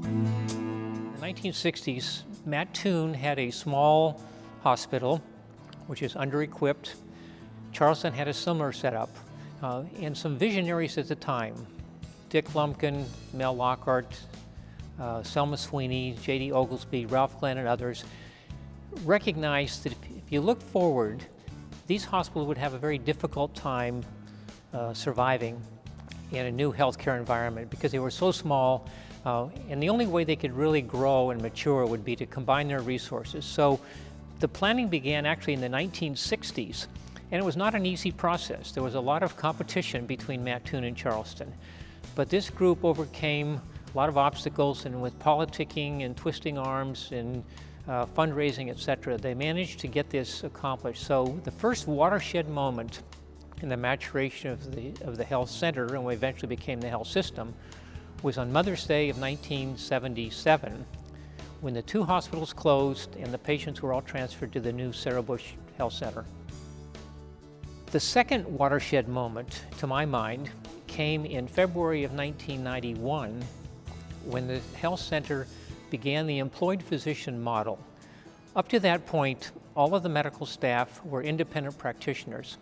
In the 1960s, Mattoon had a small hospital, which is under-equipped. Charleston had a similar setup, and some visionaries at the time, Dick Lumpkin, Mel Lockhart, Selma Sweeney, J.D. Oglesby, Ralph Glenn, and others, recognized that if you look forward, these hospitals would have a very difficult time surviving in a new healthcare environment because they were so small, and the only way they could really grow and mature would be to combine their resources. So the planning began actually in the 1960s, and it was not an easy process. There was a lot of competition between Mattoon and Charleston, but this group overcame a lot of obstacles, and with politicking and twisting arms and fundraising, etc., they managed to get this accomplished. So the first watershed moment in the maturation of the health center, and what eventually became the health system, was on Mother's Day of 1977, when the two hospitals closed and the patients were all transferred to the new Sarah Bush Health Center. The second watershed moment, to my mind, came in February of 1991, when the health center began the employed physician model. Up to that point, all of the medical staff were independent practitioners,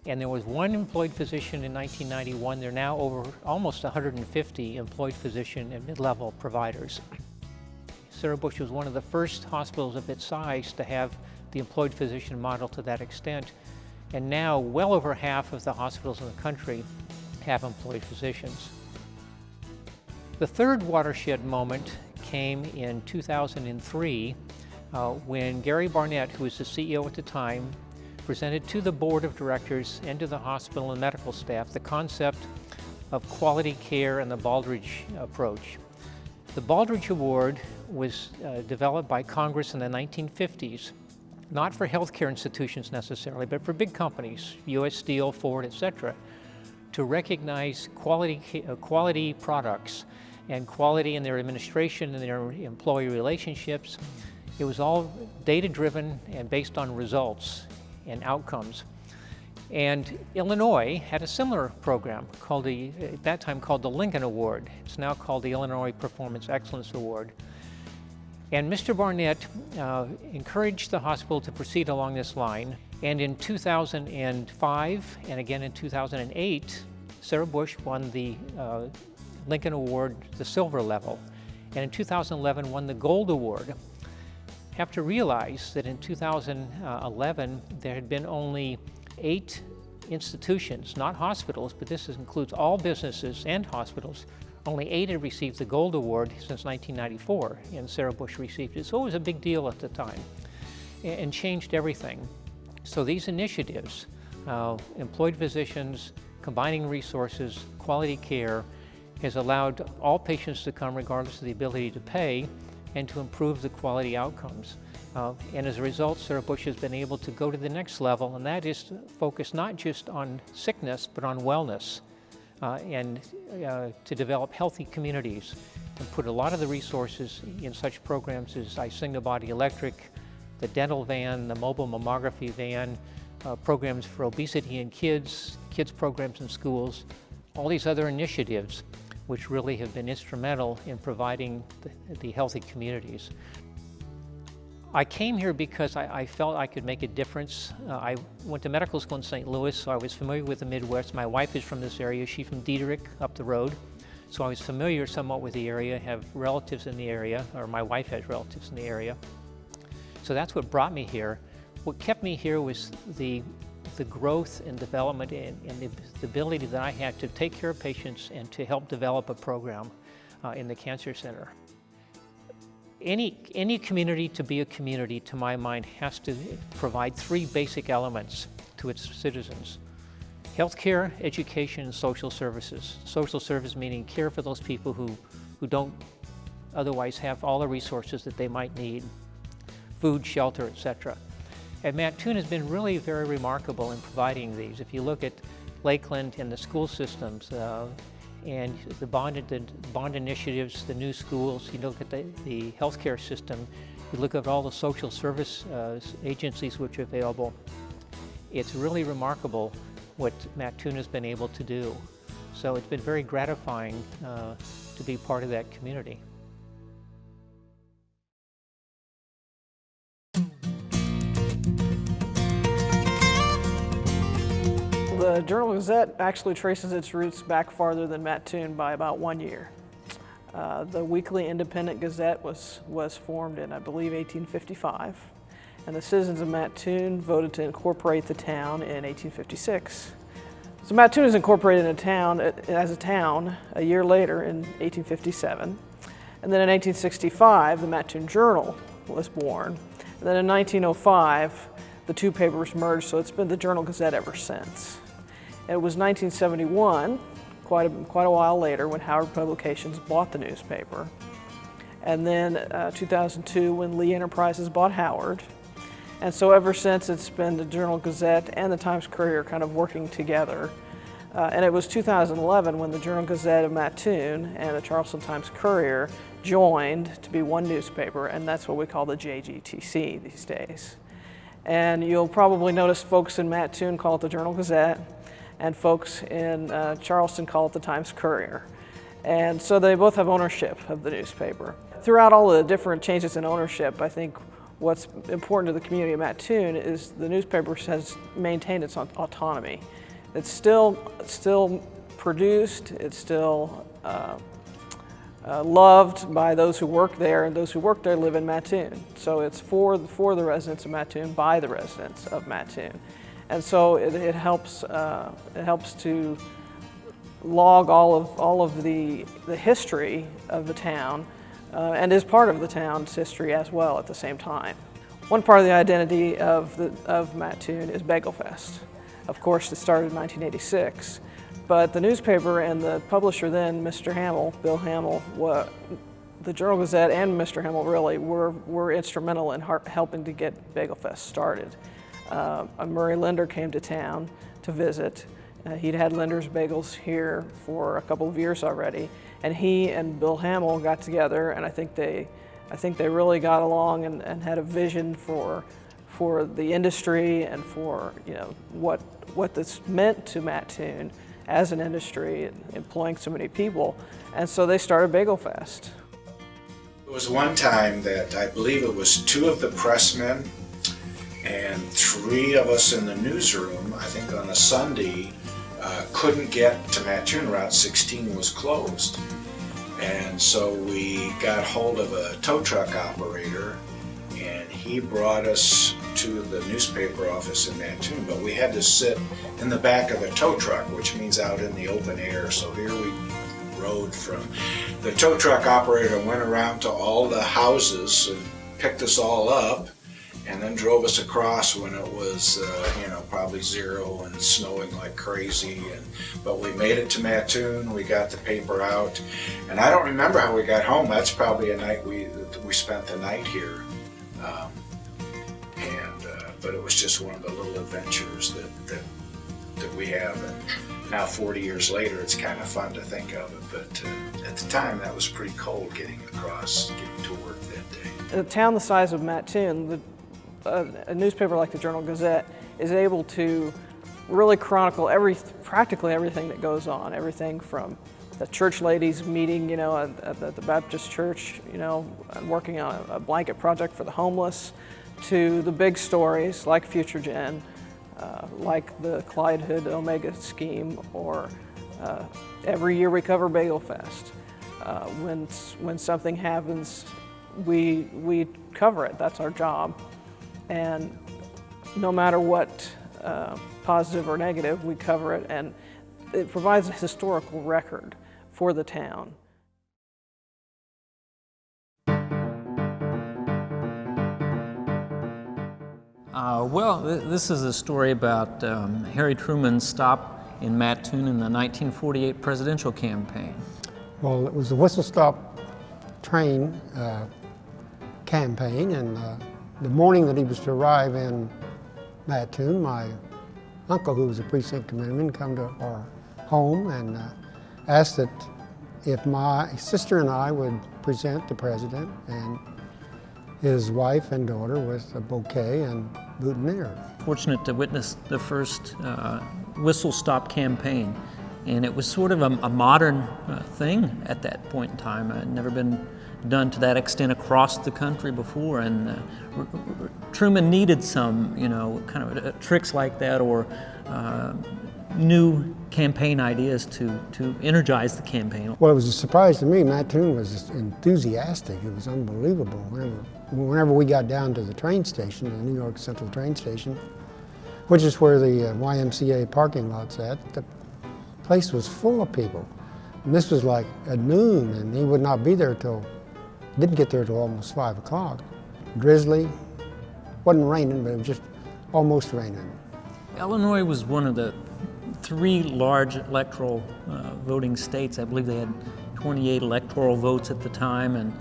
and there was one employed physician in 1991. There are now over almost 150 employed physician and mid-level providers. Sarah Bush was one of the first hospitals of its size to have the employed physician model to that extent, and now well over half of the hospitals in the country have employed physicians. The third watershed moment came in 2003 when Gary Barnett, who was the CEO at the time, presented to the board of directors and to the hospital and medical staff the concept of quality care and the Baldrige approach. The Baldrige Award was developed by Congress in the 1950s, not for healthcare institutions necessarily, but for big companies, U.S. Steel, Ford, etc., to recognize quality products and quality in their administration and their employee relationships. It was all data-driven and based on results and outcomes. And Illinois had a similar program called at that time called the Lincoln Award. It's now called the Illinois Performance Excellence Award. And Mr. Barnett encouraged the hospital to proceed along this line. And in 2005 and again in 2008, Sarah Bush won the Lincoln Award, the silver level, and in 2011 won the gold award. Have to realize that in 2011 there had been only 8 institutions, not hospitals, but this includes all businesses and hospitals. Only 8 had received the gold award since 1994, and Sarah Bush received it. So it was a big deal at the time and changed everything. So these initiatives, employed physicians, combining resources, quality care, has allowed all patients to come regardless of the ability to pay and to improve the quality outcomes. And as a result, Sarah Bush has been able to go to the next level, and that is to focus not just on sickness, but on wellness, and to develop healthy communities and put a lot of the resources in such programs as Isigna Body Electric, the dental van, the mobile mammography van, programs for obesity in kids programs in schools, all these other initiatives which really have been instrumental in providing the healthy communities. I came here because I felt I could make a difference. I went to medical school in St. Louis, so I was familiar with the Midwest. My wife is from this area. She's from Diederich, up the road. So I was familiar somewhat with the area, have relatives in the area, or my wife has relatives in the area. So that's what brought me here. What kept me here was the growth and development and the ability that I had to take care of patients and to help develop a program in the Cancer Center. Any community to be a community, to my mind, has to provide 3 basic elements to its citizens: healthcare, education, and social services. Social service meaning care for those people who don't otherwise have all the resources that they might need, food, shelter, etc. And Mattoon has been really very remarkable in providing these. If you look at Lakeland and the school systems and the bond initiatives, the new schools, you look at the healthcare system, you look at all the social service agencies which are available, it's really remarkable what Mattoon has been able to do. So it's been very gratifying to be part of that community. The Journal-Gazette actually traces its roots back farther than Mattoon by about 1 year. The Weekly Independent Gazette was formed in, I believe, 1855, and the citizens of Mattoon voted to incorporate the town in 1856. So Mattoon is incorporated as a town a year later in 1857, and then in 1865 the Mattoon Journal was born, and then in 1905 the two papers merged, so it's been the Journal-Gazette ever since. It was 1971, quite a while later, when Howard Publications bought the newspaper. And then 2002 when Lee Enterprises bought Howard. And so ever since, it's been the Journal-Gazette and the Times-Courier kind of working together. And it was 2011 when the Journal-Gazette of Mattoon and the Charleston Times-Courier joined to be one newspaper, and that's what we call the JGTC these days. And you'll probably notice folks in Mattoon call it the Journal-Gazette, and folks in Charleston call it the Times-Courier. And so they both have ownership of the newspaper. Throughout all the different changes in ownership, I think what's important to the community of Mattoon is the newspaper has maintained its autonomy. It's still produced, it's still loved by those who work there, and those who work there live in Mattoon. So it's for the residents of Mattoon, by the residents of Mattoon. And so it helps to log all of the history of the town, and is part of the town's history as well at the same time. One part of the identity of Mattoon is Bagel Fest. Of course, it started in 1986, but the newspaper and the publisher then, Mr. Hamill, Bill Hamill, the Journal-Gazette and Mr. Hamill really were instrumental in helping to get Bagel Fest started. Murray Linder came to town to visit. He'd had Linder's Bagels here for a couple of years already, and he and Bill Hamill got together, and I think they really got along and had a vision for the industry and for what this meant to Mattoon as an industry and employing so many people, and so they started Bagel Fest. It was one time that I believe it was 2 of the pressmen and 3 of us in the newsroom, I think on a Sunday, couldn't get to Mattoon. Route 16 was closed. And so we got hold of a tow truck operator, and he brought us to the newspaper office in Mattoon, but we had to sit in the back of the tow truck, which means out in the open air. So here we rode from the tow truck operator, went around to all the houses and picked us all up, and then drove us across when it was probably 0 and snowing like crazy. But we made it to Mattoon, we got the paper out, and I don't remember how we got home. That's probably a night we spent the night here. But it was just one of the little adventures that we have, and now 40 years later it's kind of fun to think of it, but at the time that was pretty cold getting to work that day. In a town the size of Mattoon, a newspaper like the Journal-Gazette is able to really chronicle practically everything that goes on, everything from the church ladies meeting, at the Baptist church, working on a blanket project for the homeless, to the big stories like FutureGen, like the Clyde Hood Omega scheme, or every year we cover Bagel Fest. When something happens, we cover it. That's our job. And no matter what, positive or negative, we cover it, and it provides a historical record for the town. This is a story about Harry Truman's stop in Mattoon in the 1948 presidential campaign. Well, it was the whistle stop train campaign, and the morning that he was to arrive in Mattoon, my uncle, who was a precinct committeeman, come to our home and asked that if my sister and I would present the president and his wife and daughter with a bouquet and boutonniere. Fortunate to witness the first whistle stop campaign And it was sort of a modern thing at that point in time. It had never been done to that extent across the country before, and Truman needed some, kind of tricks like that, or new campaign ideas to energize the campaign. Well, it was a surprise to me. Mattoon was enthusiastic. It was unbelievable. Whenever we got down to the train station, the New York Central train station, which is where the YMCA parking lot's at, the place was full of people. And this was like at noon, and he would not be there didn't get there till almost 5 o'clock. Drizzly, wasn't raining, but it was just almost raining. Illinois was one of the 3 large electoral voting states. I believe they had 28 electoral votes at the time, and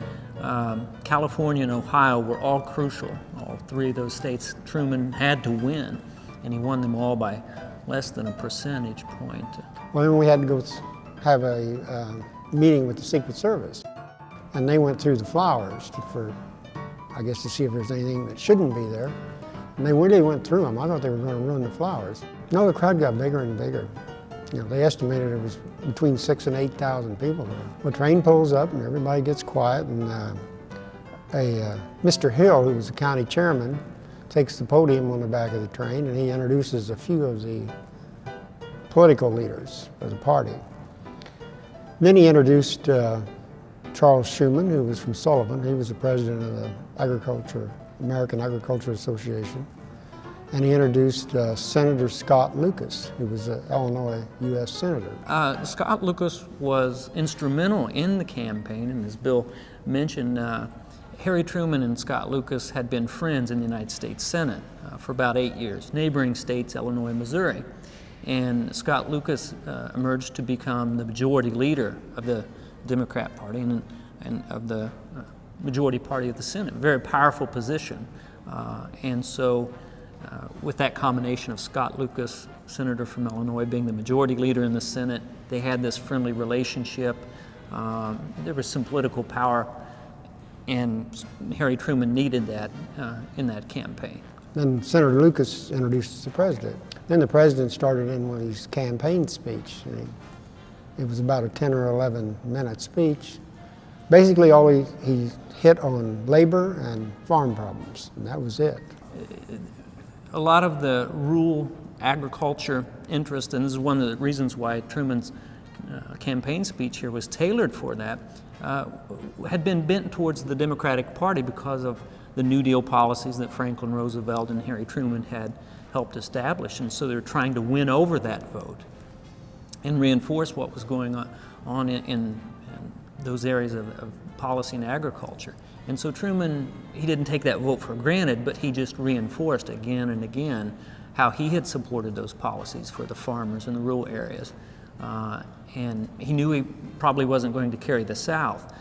California and Ohio were all crucial. All 3 of those states Truman had to win, and he won them all by less than a percentage point. Well, then we had to go have a meeting with the Secret Service, and they went through the flowers to see if there's anything that shouldn't be there. And they really went through them. I thought they were going to ruin the flowers. No, the crowd got bigger and bigger. They estimated it was between 6,000 and 8,000 people there. The train pulls up and everybody gets quiet, and Mr. Hill, who was the county chairman, takes the podium on the back of the train, and he introduces a few of the political leaders of the party. Then he introduced Charles Schuman, who was from Sullivan. He was the president of the American Agriculture Association. And he introduced Senator Scott Lucas, who was an Illinois U.S. Senator. Scott Lucas was instrumental in the campaign, and as Bill mentioned, Harry Truman and Scott Lucas had been friends in the United States Senate for about 8 years, neighboring states, Illinois and Missouri. And Scott Lucas emerged to become the majority leader of the Democrat Party and of the majority party of the Senate. Very powerful position. And so with that combination of Scott Lucas, senator from Illinois, being the majority leader in the Senate, they had this friendly relationship. There was some political power, and Harry Truman needed that in that campaign. Then Senator Lucas introduced the president. Then the president started in with his campaign speech. It was about a 10 or 11 minute speech. Basically all he hit on labor and farm problems, and that was it. A lot of the rural agriculture interest, and this is one of the reasons why Truman's campaign speech here was tailored for that, had been bent towards the Democratic Party because of the New Deal policies that Franklin Roosevelt and Harry Truman had helped establish, and so they were trying to win over that vote and reinforce what was going on in those areas of policy and agriculture. And so Truman, he didn't take that vote for granted, but he just reinforced again and again how he had supported those policies for the farmers in the rural areas. And he knew he probably wasn't going to carry the South.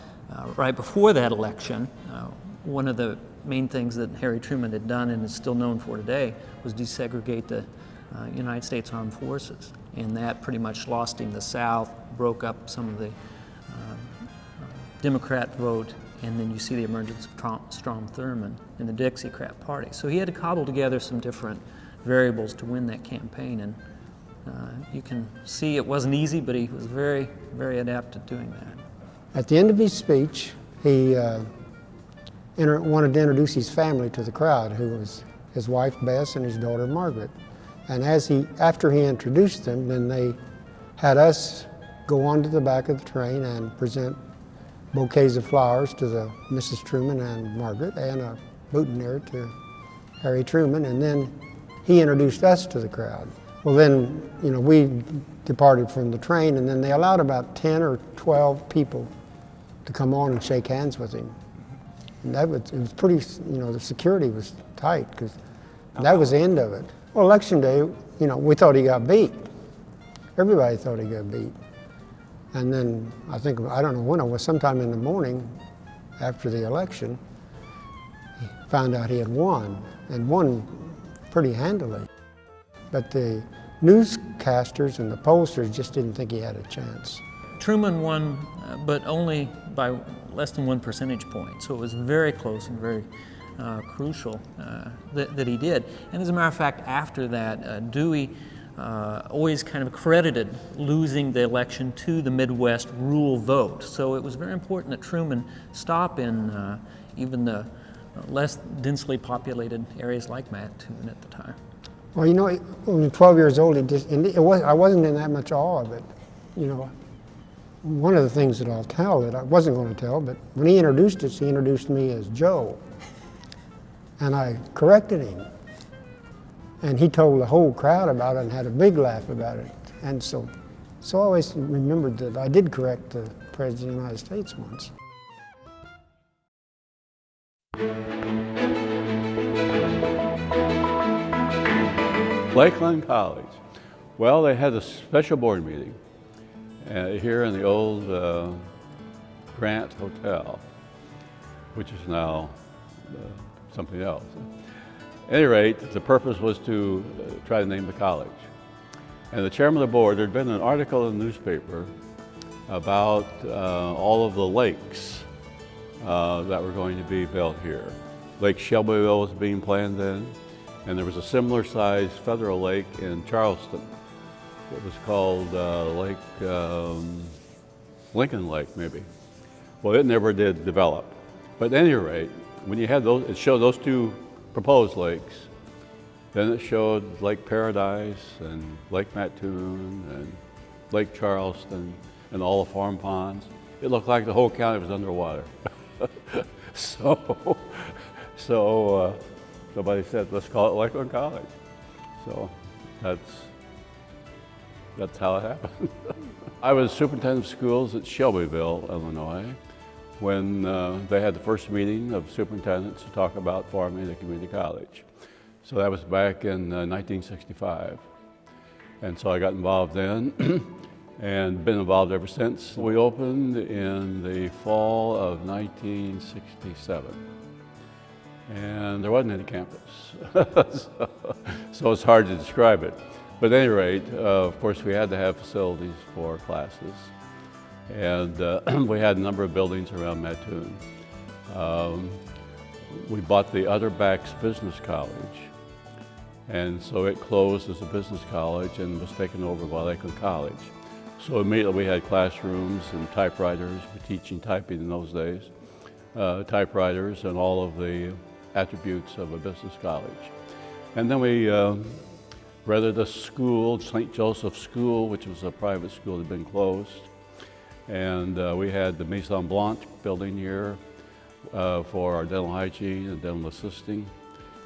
Right before that election, one of the main things that Harry Truman had done and is still known for today was desegregate the United States Armed Forces. And that pretty much lost him the South, broke up some of the Democrat vote, and then you see the emergence of Strom Thurmond in the Dixiecrat Party. So he had to cobble together some different variables to win that campaign, and you can see it wasn't easy, but he was very, very adept at doing that. At the end of his speech, he wanted to introduce his family to the crowd, who was his wife Bess and his daughter Margaret. And after he introduced them, then they had us go onto the back of the train and present bouquets of flowers to Mrs. Truman and Margaret, and a boutonniere to Harry Truman, and then he introduced us to the crowd. Well, then, we departed from the train, and then they allowed about 10 or 12 people to come on and shake hands with him. And it was pretty, the security was tight, because that was the end of it. Well, election day, we thought he got beat. Everybody thought he got beat. And then I don't know when it was, sometime in the morning after the election, he found out he had won, and won pretty handily. But the newscasters and the pollsters just didn't think he had a chance. Truman won, but only by less than 1 percentage point, so it was very close and very crucial that he did. And as a matter of fact, after that, Dewey always kind of credited losing the election to the Midwest rural vote. So it was very important that Truman stop in even the less densely populated areas like Mattoon at the time. Well, you know, when you're 12 years old, I wasn't in that much awe of it. You know, one of the things that I'll tell that I wasn't going to tell, but when he introduced us, he introduced me as Joe. And I corrected him. And he told the whole crowd about it and had a big laugh about it. And so I always remembered that I did correct the President of the United States once. Lakeland College. Well, they had a special board meeting here in the old Grant Hotel, which is now something else. At any rate, the purpose was to try to name the college. And the chairman of the board, there'd been an article in the newspaper about all of the lakes that were going to be built here. Lake Shelbyville was being planned then, and there was a similar sized federal lake in Charleston. It was called Lincoln Lake, maybe. Well, it never did develop. But at any rate, when you had those, it showed those two proposed lakes. Then it showed Lake Paradise and Lake Mattoon and Lake Charleston and all the farm ponds. It looked like the whole county was underwater. So somebody said, let's call it Lakeland College. So that's how it happened. I was superintendent of schools at Shelbyville, Illinois, when they had the first meeting of superintendents to talk about forming a community college. So that was back in 1965. And so I got involved then and been involved ever since. We opened in the fall of 1967. And there wasn't any campus. so it's hard to describe it. But at any rate, of course, we had to have facilities for classes. And we had a number of buildings around Mattoon. We bought the Other Backs Business College. And so it closed as a business college and was taken over by Lakeland College. So immediately we had classrooms and typewriters, we were teaching typing in those days, typewriters and all of the attributes of a business college. And then we rented a school, St. Joseph School, which was a private school that had been closed. And we had the Maison Blanche building here for our dental hygiene and dental assisting,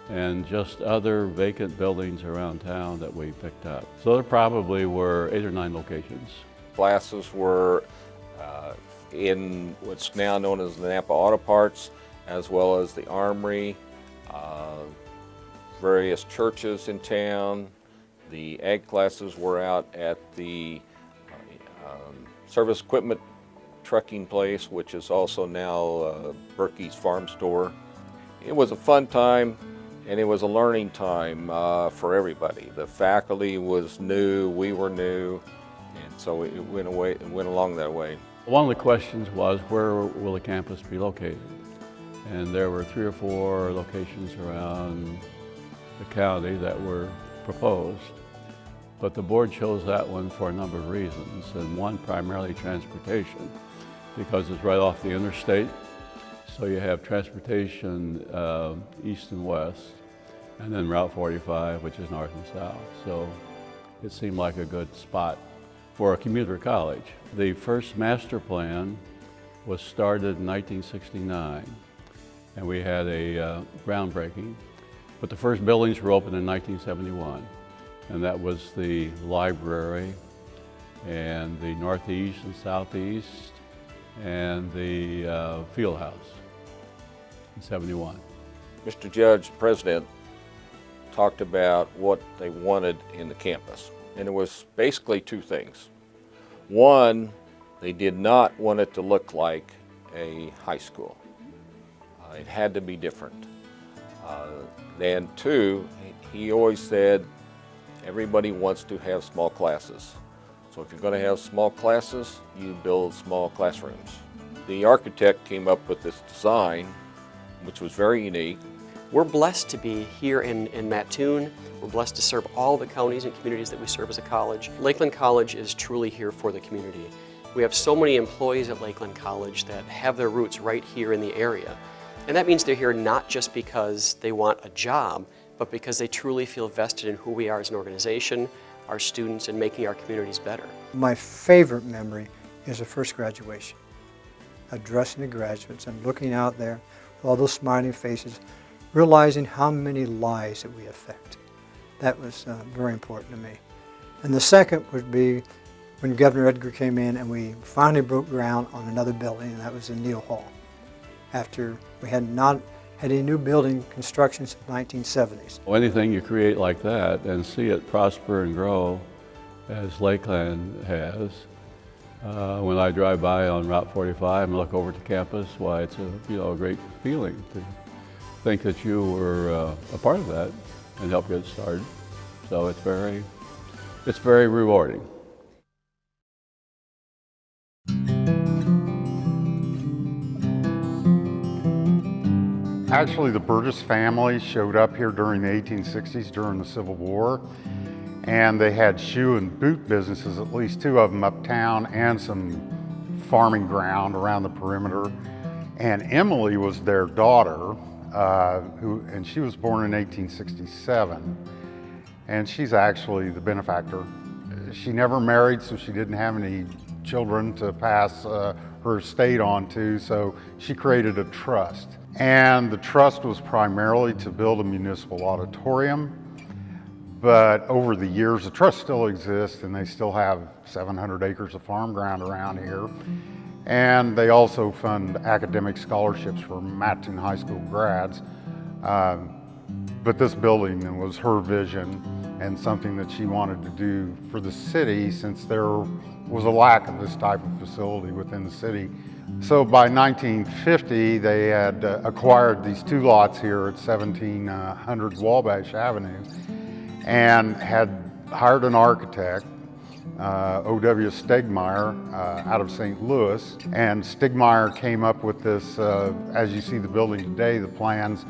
and just other vacant buildings around town that we picked up. So there probably were 8 or 9 locations. Classes were in what's now known as the Napa Auto Parts, as well as the Armory, various churches in town. The ag classes were out at the service equipment trucking place, which is also now Berkey's Farm Store. It was a fun time, and it was a learning time for everybody. The faculty was new, we were new, and so it went along that way. One of the questions was, where will the campus be located? And there were 3 or 4 locations around the county that were proposed. But the board chose that one for a number of reasons, and one primarily transportation, because it's right off the interstate. So you have transportation east and west, and then Route 45, which is north and south. So it seemed like a good spot for a commuter college. The first master plan was started in 1969, and we had a groundbreaking. But the first buildings were opened in 1971, and that was the library and the northeast and southeast and the field house in 71. Mr. Judge, the president, talked about what they wanted in the campus, and it was basically 2 things. One, they did not want it to look like a high school. It had to be different. Then 2, he always said, everybody wants to have small classes. So if you're going to have small classes, you build small classrooms. The architect came up with this design, which was very unique. We're blessed to be here in Mattoon. We're blessed to serve all the counties and communities that we serve as a college. Lakeland College is truly here for the community. We have so many employees at Lakeland College that have their roots right here in the area. And that means they're here not just because they want a job, but because they truly feel vested in who we are as an organization, our students, and making our communities better. My favorite memory is the first graduation. Addressing the graduates and looking out there with all those smiling faces, realizing how many lives that we affect. That was very important to me. And the second would be when Governor Edgar came in and we finally broke ground on another building, and that was the Neal Hall. After we had not had any new building construction since the 1970s. Anything you create like that and see it prosper and grow as Lakeland has, when I drive by on Route 45 and look over to campus, why it's a great feeling to think that you were a part of that and help get it started. So it's very rewarding. Actually, the Burgess family showed up here during the 1860s during the Civil War, and they had shoe and boot businesses, at least two of them uptown, and some farming ground around the perimeter. And Emily was their daughter, and she was born in 1867, and she's actually the benefactor. She never married, so she didn't have any children to pass her estate on to, so she created a trust. And the trust was primarily to build a municipal auditorium, but over the years, the trust still exists, and they still have 700 acres of farm ground around here. And they also fund academic scholarships for Mattoon High School grads. But this building was her vision and something that she wanted to do for the city, since there was a lack of this type of facility within the city. So by 1950, they had acquired these two lots here at 1700 Wabash Avenue and had hired an architect, O.W. Stegmeyer, out of St. Louis. And Stegmeyer came up with this, as you see the building today, the plans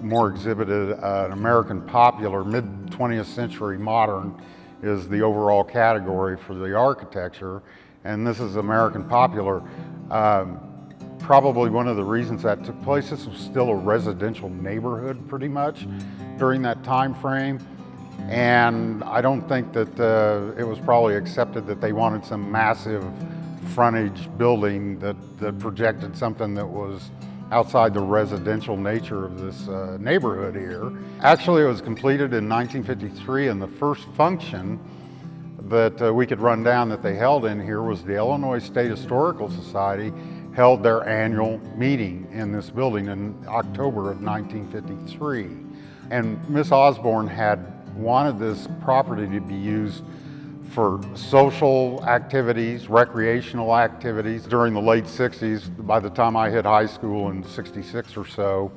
more exhibited an American Popular, mid-20th century modern is the overall category for the architecture. And this is American Popular. Probably one of the reasons that took place, this was still a residential neighborhood pretty much during that time frame. And I don't think that it was probably accepted that they wanted some massive frontage building that projected something that was outside the residential nature of this neighborhood here. Actually, it was completed in 1953, and the first function that we could run down that they held in here was the Illinois State Historical Society held their annual meeting in this building in October of 1953. And Miss Osborne had wanted this property to be used for social activities, recreational activities. During the late 60s, by the time I hit high school in 66 or so,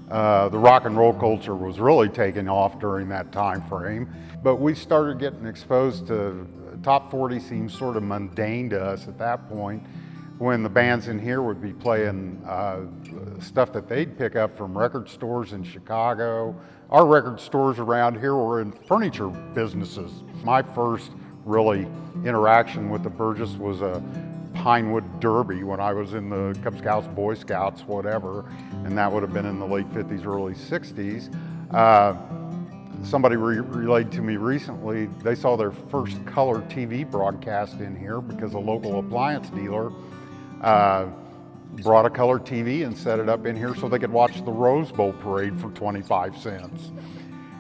the rock and roll culture was really taking off during that time frame. But we started getting exposed to top 40 seemed sort of mundane to us at that point, when the bands in here would be playing stuff that they'd pick up from record stores in Chicago. Our record stores around here were in furniture businesses. My first really interaction with the Burgess was a Pinewood Derby when I was in the Cub Scouts, Boy Scouts, whatever, and that would have been in the late 50s, early 60s. Somebody relayed to me recently, they saw their first color TV broadcast in here because a local appliance dealer brought a color TV and set it up in here so they could watch the Rose Bowl parade for 25 cents.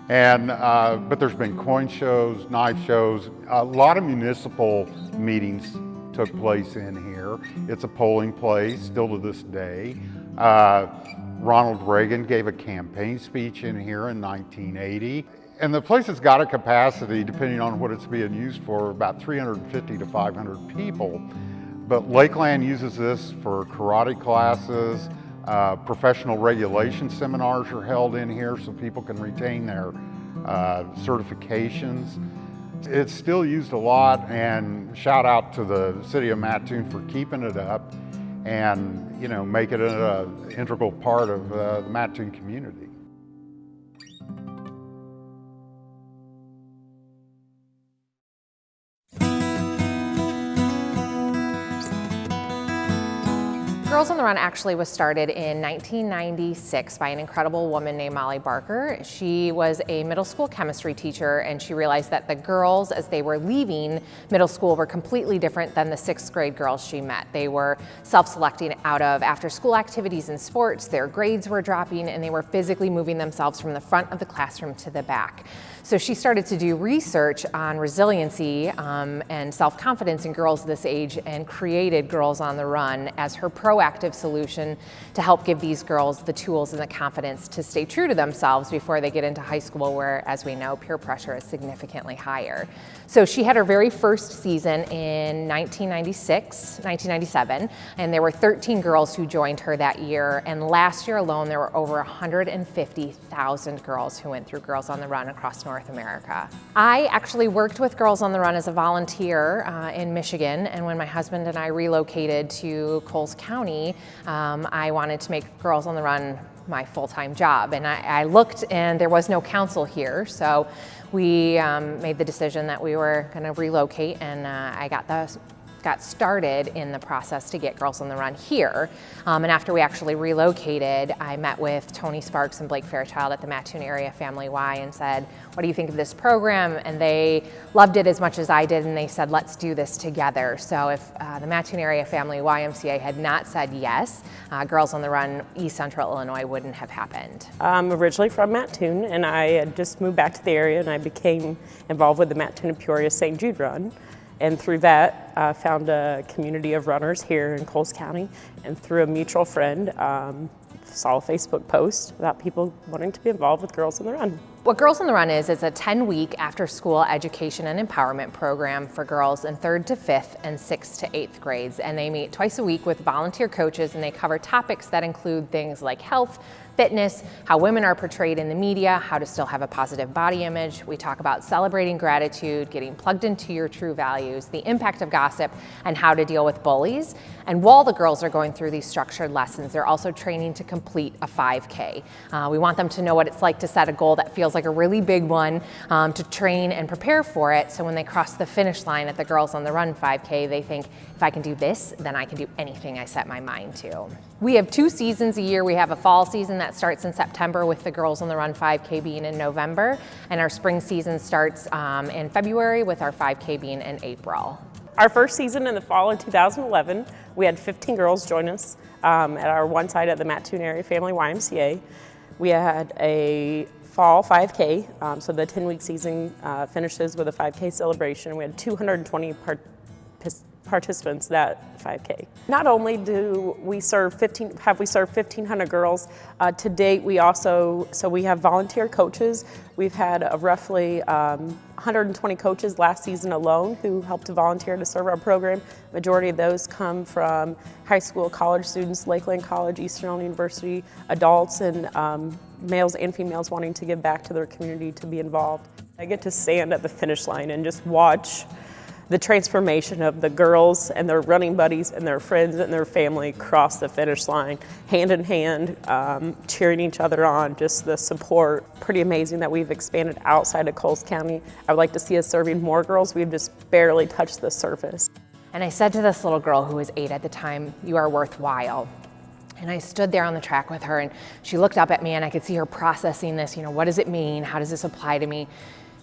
And, but there's been coin shows, knife shows, a lot of municipal meetings took place in here. It's a polling place still to this day. Ronald Reagan gave a campaign speech in here in 1980. And the place has got a capacity, depending on what it's being used for, about 350 to 500 people. But Lakeland uses this for karate classes, professional regulation seminars are held in here so people can retain their certifications. It's still used a lot, and shout out to the city of Mattoon for keeping it up. and, you know, make it an integral part of the Mattoon community. Girls on the Run actually was started in 1996 by an incredible woman named Molly Barker. She was a middle school chemistry teacher, and she realized that the girls, as they were leaving middle school, were completely different than the 6th grade girls she met. They were self-selecting out of after-school activities and sports, their grades were dropping, and they were physically moving themselves from the front of the classroom to the back. So she started to do research on resiliency and self-confidence in girls this age, and created Girls on the Run as her proactive solution to help give these girls the tools and the confidence to stay true to themselves before they get into high school, where, as we know, peer pressure is significantly higher. So she had her very first season in 1997, and there were 13 girls who joined her that year, and last year alone there were over 150,000 girls who went through Girls on the Run across North America. I actually worked with Girls on the Run as a volunteer in Michigan, and when my husband and I relocated to Coles County, I wanted to make Girls on the Run my full-time job, and I looked, and there was no council here, so we made the decision that we were going to relocate, and I got started in the process to get Girls on the Run here. And after we actually relocated, I met with Tony Sparks and Blake Fairchild at the Mattoon Area Family Y and said, what do you think of this program? And they loved it as much as I did, and they said, let's do this together. So if the Mattoon Area Family YMCA had not said yes, Girls on the Run East Central Illinois wouldn't have happened. I'm originally from Mattoon, and I had just moved back to the area, and I became involved with the Mattoon and Peoria St. Jude Run. And through that, I found a community of runners here in Coles County, and through a mutual friend, saw a Facebook post about people wanting to be involved with Girls on the Run. What Girls on the Run is a 10-week after-school education and empowerment program for girls in 3rd to 5th and 6th to 8th grades. And they meet twice a week with volunteer coaches, and they cover topics that include things like health, fitness, how women are portrayed in the media, how to still have a positive body image. We talk about celebrating gratitude, getting plugged into your true values, the impact of gossip, and how to deal with bullies. And while the girls are going through these structured lessons, they're also training to complete a 5K. We want them to know what it's like to set a goal that feels like a really big one, to train and prepare for it, so when they cross the finish line at the Girls on the Run 5K, they think, if I can do this, then I can do anything I set my mind to. We have 2 seasons a year. We have a fall season that starts in September with the Girls on the Run 5K being in November, and our spring season starts in February with our 5K being in April. Our first season in the fall of 2011, we had 15 girls join us at our one site at the Mattoon Area Family YMCA. We had a fall 5K, so the 10-week season finishes with a 5K celebration. We had 220 participants that 5K. Not only do we serve 1,500 girls, to date we have volunteer coaches. We've had roughly 120 coaches last season alone who helped to volunteer to serve our program. Majority of those come from high school, college students, Lakeland College, Eastern Illinois University, adults, and males and females wanting to give back to their community to be involved. I get to stand at the finish line and just watch the transformation of the girls and their running buddies and their friends and their family cross the finish line, hand in hand, cheering each other on, just the support. Pretty amazing that we've expanded outside of Coles County. I would like to see us serving more girls. We've just barely touched the surface. And I said to this little girl who was 8 at the time, you are worthwhile. And I stood there on the track with her, and she looked up at me, and I could see her processing this, what does it mean? How does this apply to me?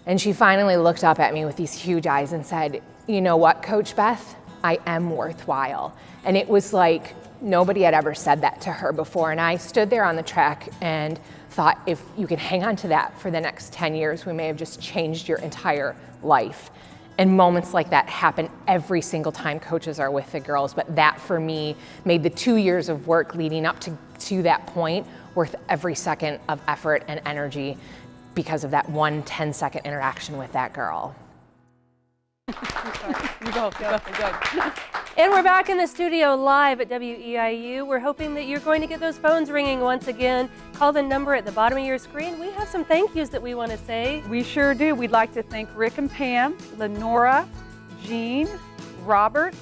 And she finally looked up at me with these huge eyes and said, you know what, Coach Beth? I am worthwhile. And it was like nobody had ever said that to her before. And I stood there on the track and thought, if you can hang on to that for the next 10 years, we may have just changed your entire life. And moments like that happen every single time coaches are with the girls. But that, for me, made the 2 years of work leading up to that point worth every second of effort and energy, because of that one 10-second interaction with that girl. You go. And we're back in the studio live at WEIU. We're hoping that you're going to get those phones ringing once again. Call the number at the bottom of your screen. We have some thank yous that we want to say. We sure do. We'd like to thank Rick and Pam, Lenora, Jean, Robert,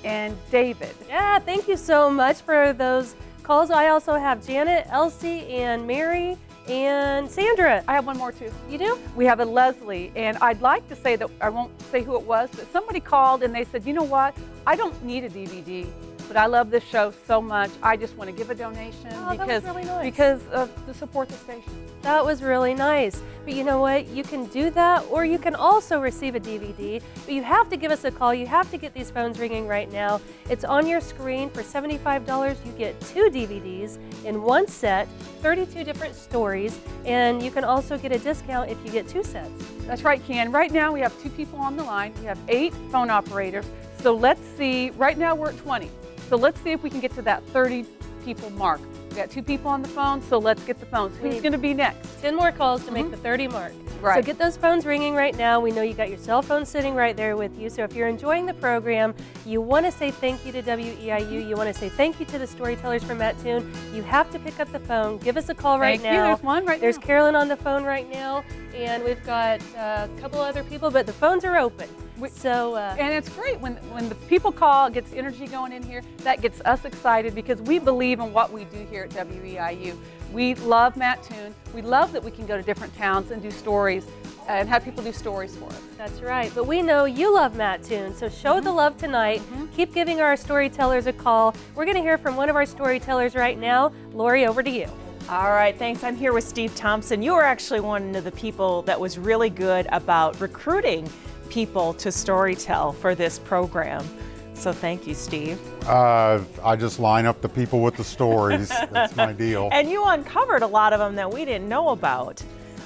and David. Yeah, thank you so much for those calls. I also have Janet, Elsie, and Mary, and Sandra. I have one more too. You do? We have a Leslie, and I'd like to say that, I won't say who it was, but somebody called and they said, you know what, I don't need a DVD, but I love this show so much, I just want to give a donation That was really nice. because to support the station. That was really nice. But you know what? You can do that, or you can also receive a DVD. But you have to give us a call. You have to get these phones ringing right now. It's on your screen. For $75, you get 2 DVDs in one set, 32 different stories, and you can also get a discount if you get 2 sets. That's right, Ken. Right now we have 2 people on the line. We have 8 phone operators. So let's see, right now we're at 20. So let's see if we can get to that 30 people mark. We got 2 people on the phone, so let's get the phones. Who's going to be next? 10 more calls to make the 30 mark. Right. So get those phones ringing right now. We know you got your cell phone sitting right there with you. So if you're enjoying the program, you want to say thank you to WEIU, you want to say thank you to the storytellers from Mattoon, you have to pick up the phone. Give us a call right Thank you. now. There's one right There's now. Carolyn on the phone right now, and we've got a couple other people, but the phones are open. And it's great when the people call, it gets energy going in here. That gets us excited because we believe in what we do here at WEIU. We love Mattoon. We love that we can go to different towns and do stories and have people do stories for us. That's right. But we know you love Mattoon, so show the love tonight. Keep giving our storytellers a call. We're going to hear from one of our storytellers right now. Lori, over to you. All right, thanks. I'm here with Steve Thompson. You were actually one of the people that was really good about recruiting people to storytell for this program. So thank you, Steve. I just line up the people with the stories. That's my deal. And you uncovered a lot of them that we didn't know about.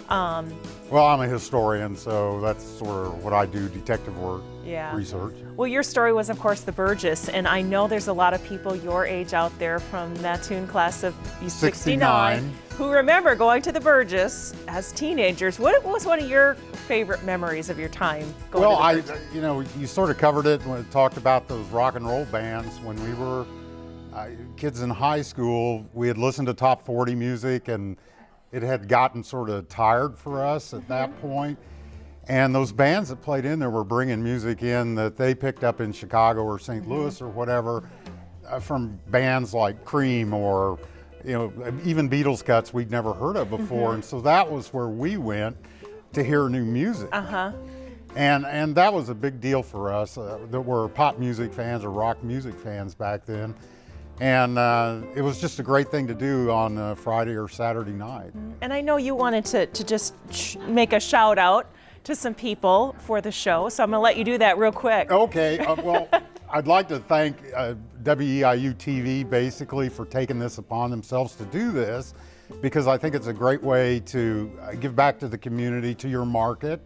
Well, I'm a historian, so that's sort of what I do, detective work, research. Well, your story was, of course, the Burgess, and I know there's a lot of people your age out there from Mattoon class of 69 who remember going to the Burgess as teenagers. What was one of your favorite memories of your time going to the Burgess? You sort of covered it when it talked about those rock and roll bands. When we were kids in high school, we had listened to top 40 music, and it had gotten sort of tired for us at that point. And those bands that played in there were bringing music in that they picked up in Chicago or St. Louis or whatever from bands like Cream or even Beatles cuts we'd never heard of before. And so that was where we went to hear new music. And that was a big deal for us that were pop music fans or rock music fans back then. And it was just a great thing to do on Friday or Saturday night. And I know you wanted to just make a shout out to some people for the show, so I'm going to let you do that real quick. Okay, well, I'd like to thank WEIU TV basically for taking this upon themselves to do this, because I think it's a great way to give back to the community, to your market,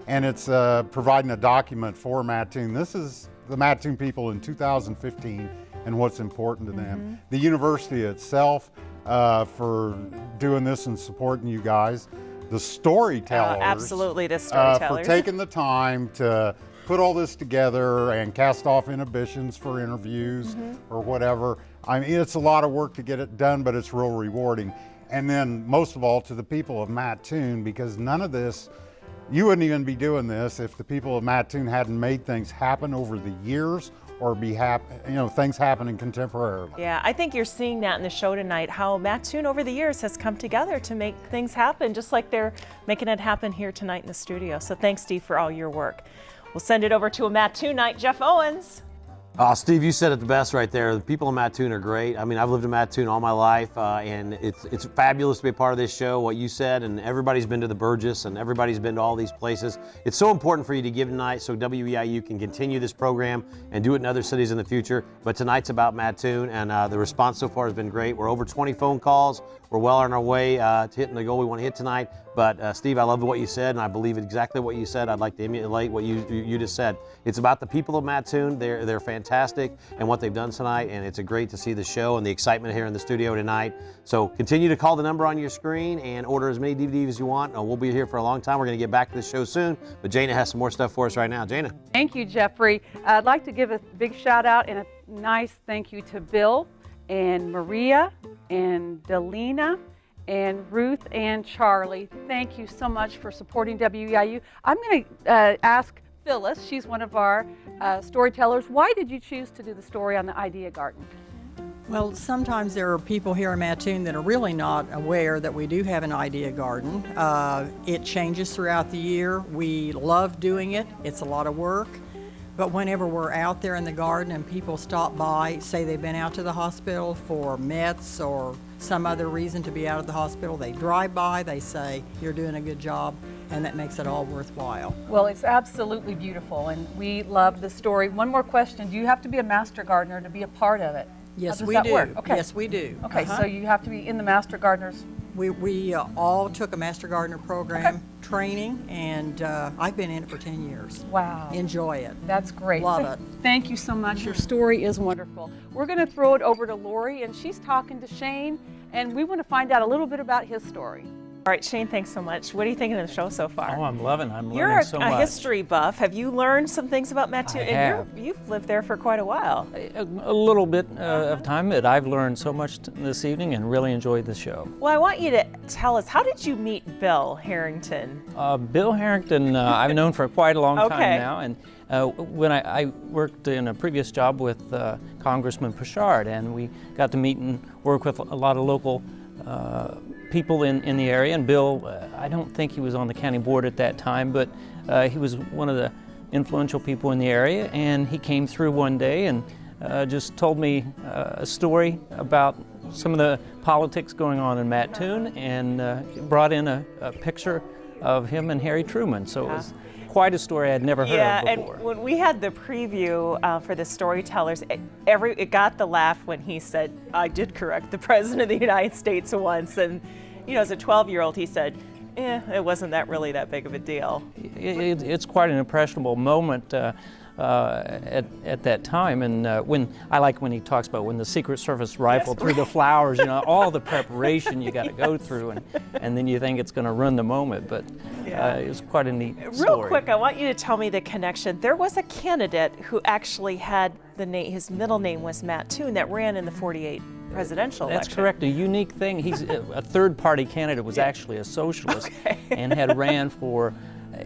and it's providing a document for Mattoon. This is the Mattoon people in 2015 and what's important to them. The university itself for doing this and supporting you guys. The storytellers. Absolutely, the storytellers. For taking the time to put all this together and cast off inhibitions for interviews or whatever. I mean, it's a lot of work to get it done, but it's real rewarding. And then most of all to the people of Mattoon, because none of this, you wouldn't even be doing this if the people of Mattoon hadn't made things happen over the years or things happening contemporarily. Yeah, I think you're seeing that in the show tonight, how Mattoon over the years has come together to make things happen, just like they're making it happen here tonight in the studio. So thanks, Steve, for all your work. We'll send it over to a Mattoonite, Jeff Owens. Steve, you said it the best right there. The people in Mattoon are great. I mean, I've lived in Mattoon all my life, and it's fabulous to be a part of this show, what you said, and everybody's been to the Burgess, and everybody's been to all these places. It's so important for you to give tonight so WEIU can continue this program and do it in other cities in the future. But tonight's about Mattoon, and the response so far has been great. We're over 20 phone calls. We're well on our way to hitting the goal we want to hit tonight. But Steve, I love what you said, and I believe exactly what you said. I'd like to emulate what you just said. It's about the people of Mattoon. They're fantastic and what they've done tonight, and it's great to see the show and the excitement here in the studio tonight. So continue to call the number on your screen and order as many DVDs as you want. We'll be here for a long time. We're going to get back to the show soon, but Jana has some more stuff for us right now. Jana. Thank you, Jeffrey. I'd like to give a big shout out and a nice thank you to Bill and Maria and Delina and Ruth and Charlie. Thank you so much for supporting WEIU. I'm going to ask Phyllis. She's one of our storytellers. Why did you choose to do the story on the Idea Garden? Well, sometimes there are people here in Mattoon that are really not aware that we do have an idea garden. It changes throughout the year. We love doing it. It's a lot of work. But whenever we're out there in the garden and people stop by, say they've been out to the hospital for meds or some other reason to be out of the hospital, they drive by, they say, "You're doing a good job," and that makes it all worthwhile. Well, it's absolutely beautiful, and we love the story. One more question. Do you have to be a master gardener to be a part of it? Yes, How does we that do. work? Okay. Yes, we do. Okay, so you have to be in the Master Gardeners. We all took a Master Gardener program training, and I've been in it for 10 years. Wow. Enjoy it. That's great. Love it. Thank you so much. Your story is wonderful. We're going to throw it over to Lori, and she's talking to Shane, and we want to find out a little bit about his story. All right, Shane, thanks so much. What are you thinking of the show so far? Oh, I'm learning You're so a much. history buff. Have you learned some things about Mattoon? I have. You've lived there for quite a while. A little bit of time, but I've learned so much this evening and really enjoyed the show. Well, I want you to tell us, how did you meet Bill Harrington? Bill Harrington, I've known for quite a long Okay. time now, and when I worked in a previous job with Congressman Pritchard, and we got to meet and work with a lot of local people in the area. And Bill, I don't think he was on the county board at that time, but he was one of the influential people in the area, and he came through one day and just told me a story about some of the politics going on in Mattoon, and brought in a picture of him and Harry Truman. So it was quite a story I'd never heard of before. And when we had the preview for the storytellers, it got the laugh when he said, "I did correct the President of the United States once," and as a 12-year-old, he said, it wasn't really that big of a deal. It's quite an impressionable moment at that time, and when he talks about when the Secret Service rifled through the flowers, all the preparation you got to go through, and then you think it's going to ruin the moment, but it's quite a neat story. Real quick, I want you to tell me the connection. There was a candidate who actually had his middle name was Mattoon, that ran in the '48 presidential election. That's correct. A unique thing. He's a third-party candidate, was actually a socialist, and had ran for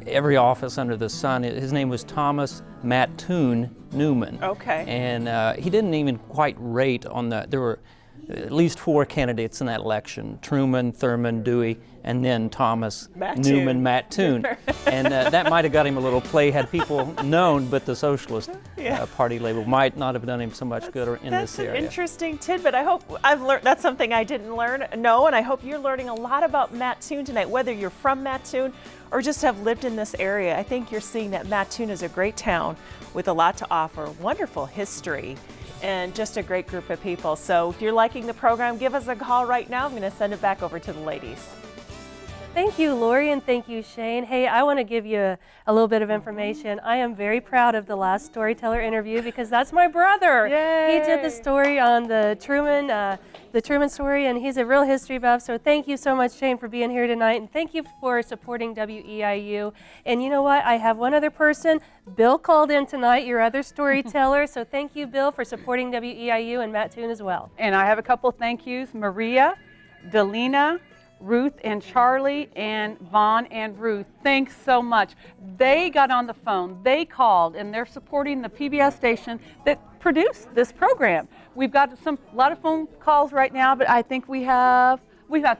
every office under the sun. His name was Thomas Mattoon Newman. Okay. And he didn't even quite rate on there were at least 4 candidates in that election: Truman, Thurman, Dewey, and then Thomas Newman Mattoon. And that might have got him a little play had people known, but the Socialist Party label might not have done him so much good in this area. That's an interesting tidbit. I hope I've learned. That's something I didn't know, and I hope you're learning a lot about Mattoon tonight, whether you're from Mattoon or just have lived in this area. I think you're seeing that Mattoon is a great town with a lot to offer, wonderful history, and just a great group of people. So if you're liking the program, give us a call right now. I'm going to send it back over to the ladies. Thank you, Lori, and thank you, Shane. Hey, I want to give you a little bit of information. I am very proud of the last storyteller interview because that's my brother. Yay. He did the story on the Truman story, and he's a real history buff. So thank you so much, Shane, for being here tonight, and thank you for supporting WEIU. And you know what? I have one other person. Bill called in tonight, your other storyteller. So thank you, Bill, for supporting WEIU and Mattoon as well. And I have a couple thank yous. Maria, Delina, Ruth and Charlie, and Vaughn and Ruth, thanks so much. They got on the phone, they called, and they're supporting the PBS station that produced this program. We've got a lot of phone calls right now, but I think we've got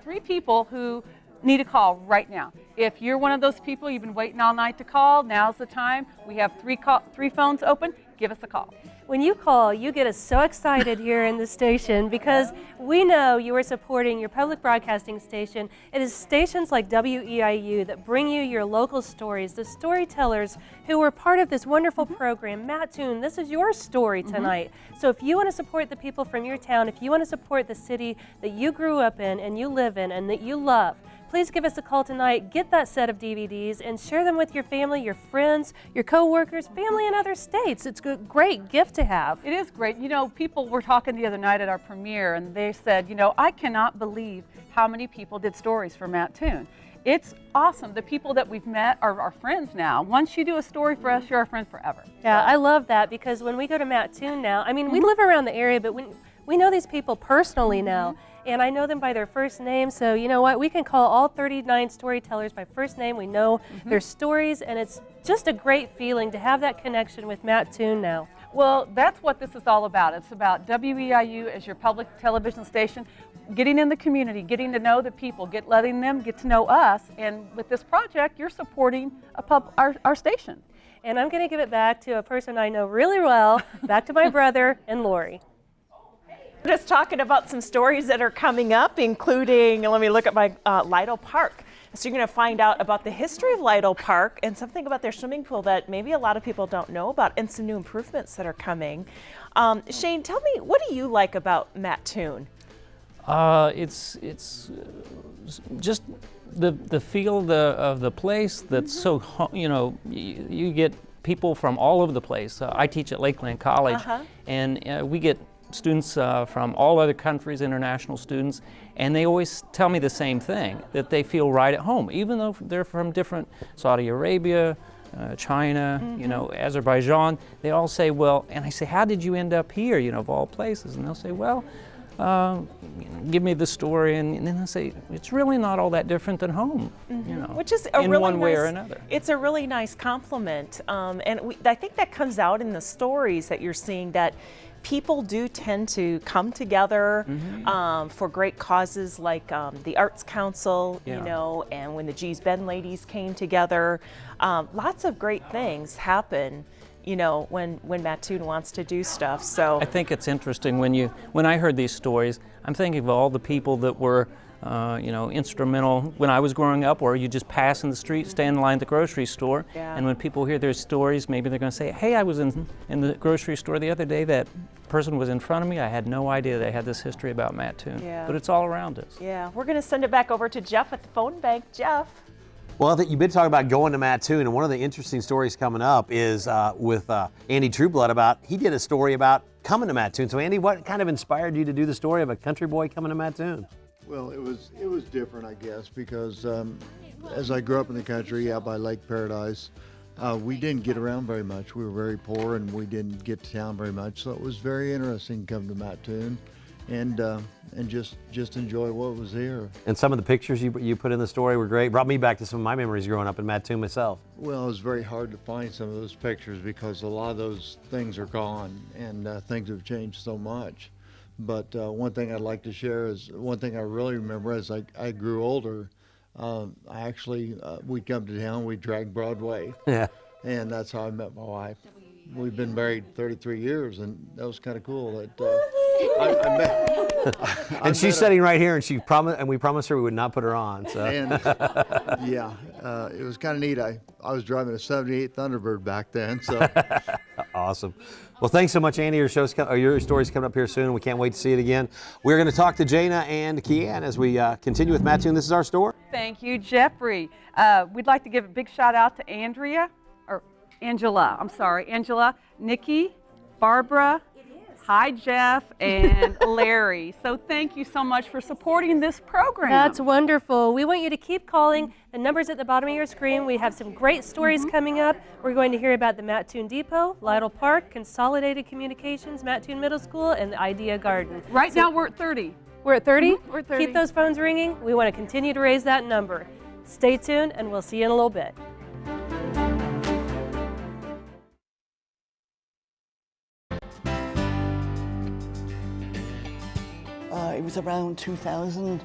3 people who need a call right now. If you're one of those people, you've been waiting all night to call, now's the time. We have 3 phones open. Give us a call. When you call, you get us so excited here in the station because we know you are supporting your public broadcasting station. It is stations like WEIU that bring you your local stories, the storytellers who were part of this wonderful program. Mattoon, this is your story tonight. So if you want to support the people from your town, if you want to support the city that you grew up in and you live in and that you love, please give us a call tonight, get that set of DVDs, and share them with your family, your friends, your co-workers, family in other states. It's a great gift to have. It is great. People were talking the other night at our premiere, and they said, I cannot believe how many people did stories for Mattoon. It's awesome. The people that we've met are our friends now. Once you do a story for us, you're our friend forever. Yeah, I love that because when we go to Mattoon now, we live around the area, but when we know these people personally now, and I know them by their first name, so you know what? We can call all 39 storytellers by first name. We know their stories, and it's just a great feeling to have that connection with Mattoon now. Well, that's what this is all about. It's about WEIU as your public television station, getting in the community, getting to know the people, letting them get to know us. And with this project, you're supporting our station. And I'm going to give it back to a person I know really well, back to my brother and Lori. We're just talking about some stories that are coming up, including, let me look at my Lytle Park. So you're going to find out about the history of Lytle Park and something about their swimming pool that maybe a lot of people don't know about, and some new improvements that are coming. Shane, tell me, what do you like about Mattoon? It's just the feel of the place that's so, you get people from all over the place. I teach at Lakeland College, and we get students from all other countries, international students, and they always tell me the same thing, that they feel right at home, even though they're from different Saudi Arabia, China, Azerbaijan. They all say, well, and I say, how did you end up here, of all places? And they'll say, well, give me the story, and then I say, it's really not all that different than home, Which is in one way or another. It's a really nice compliment, and I think that comes out in the stories that you're seeing, that people do tend to come together for great causes like the Arts Council, and when the Gee's Bend ladies came together. Lots of great things happen, when Mattoon wants to do stuff. So I think it's interesting when I heard these stories, I'm thinking of all the people that were instrumental when I was growing up, or you just pass in the street, stand in line at the grocery store, and when people hear their stories, maybe they're going to say, hey, I was in the grocery store the other day, that person was in front of me, I had no idea they had this history about Mattoon. But it's all around us. Yeah, we're going to send it back over to Jeff at the phone bank. Jeff? Well, I think you've been talking about going to Mattoon, and one of the interesting stories coming up is with Andy Trueblood about, he did a story about coming to Mattoon. So Andy, what kind of inspired you to do the story of a country boy coming to Mattoon? Well, it was different, I guess, because as I grew up in the country out by Lake Paradise, we didn't get around very much. We were very poor, and we didn't get to town very much. So it was very interesting to come to Mattoon and just enjoy what was here. And some of the pictures you put in the story were great. Brought me back to some of my memories growing up in Mattoon myself. Well, it was very hard to find some of those pictures because a lot of those things are gone, and things have changed so much. But one thing I'd like to share is one thing I really remember as I grew older. We'd come to town, we'd drag Broadway. Yeah. And that's how I met my wife. We've been married 33 years, and that was kind of cool. That I met. And she's sitting right here, and we promised her we would not put her on. So. And it was kind of neat. I was driving a '78 Thunderbird back then. So. Awesome. Well, thanks so much, Andy. Your story's coming up here soon. We can't wait to see it again. We're going to talk to Jana and Kian as we continue with Mattoon. This is our store. Thank you, Jeffrey. We'd like to give a big shout out to Angela, Nikki, Barbara, hi, Jeff, and Larry. So thank you so much for supporting this program. That's wonderful. We want you to keep calling. The number's at the bottom of your screen. We have some great stories coming up. We're going to hear about the Mattoon Depot, Lytle Park, Consolidated Communications, Mattoon Middle School, and the Idea Garden. Right now we're at 30. We're at 30? We're at 30. Keep those phones ringing. We want to continue to raise that number. Stay tuned, and we'll see you in a little bit. It was around 2000,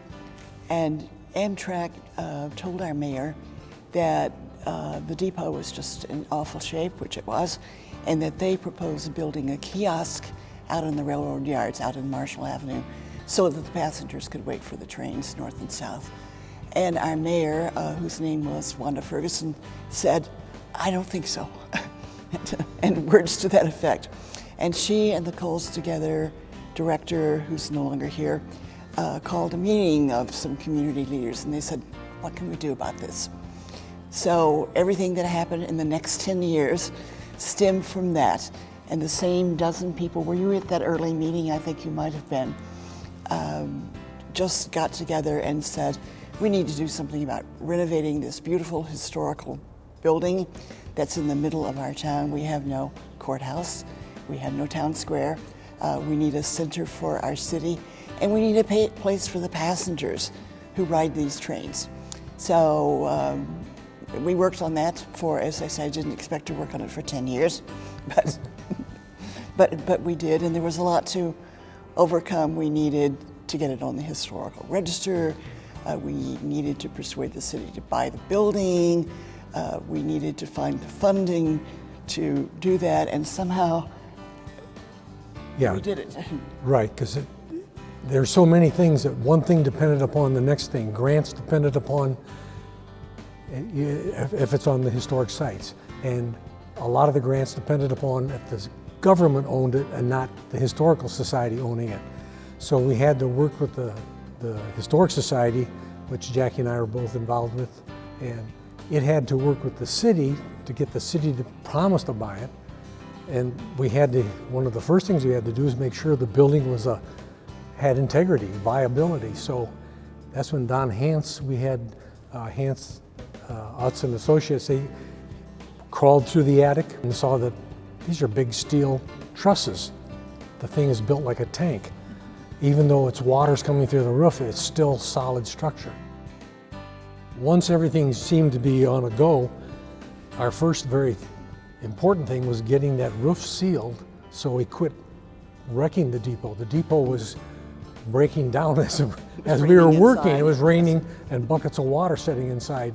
and Amtrak told our mayor that the depot was just in awful shape, which it was, and that they proposed building a kiosk out in the railroad yards, out in Marshall Avenue, so that the passengers could wait for the trains north and south. And our mayor, whose name was Wanda Ferguson, said, "I don't think so," and words to that effect. And she and the Coles Together director, who's no longer here, called a meeting of some community leaders, and they said, what can we do about this? So everything that happened in the next 10 years stemmed from that. And the same dozen people, were you at that early meeting? I think you might have been, just got together and said, we need to do something about renovating this beautiful historical building that's in the middle of our town. We have no courthouse, we have no town square, We need a center for our city, and we need a place for the passengers who ride these trains. So we worked on that for, as I said, I didn't expect to work on it for 10 years, but we did, and there was a lot to overcome. We needed to get it on the historical register. We needed to persuade the city to buy the building. We needed to find the funding to do that, and somehow we did it. Right, because there's so many things that one thing depended upon the next thing. Grants depended upon if it's on the historic sites. And a lot of the grants depended upon if the government owned it and not the Historical Society owning it. So we had to work with the Historic Society, which Jackie and I are both involved with, and it had to work with the city to get the city to promise to buy it. And we had to, one of the first things we had to do is make sure the building was had integrity, viability. So that's when Don Hance, we had Hance, Utz and Associates, they crawled through the attic and saw that these are big steel trusses. The thing is built like a tank. Even though it's water's coming through the roof, it's still solid structure. Once everything seemed to be on a go, our first very important thing was getting that roof sealed so we quit wrecking the depot. The depot was breaking down as we were working. Inside. It was raining and buckets of water sitting inside.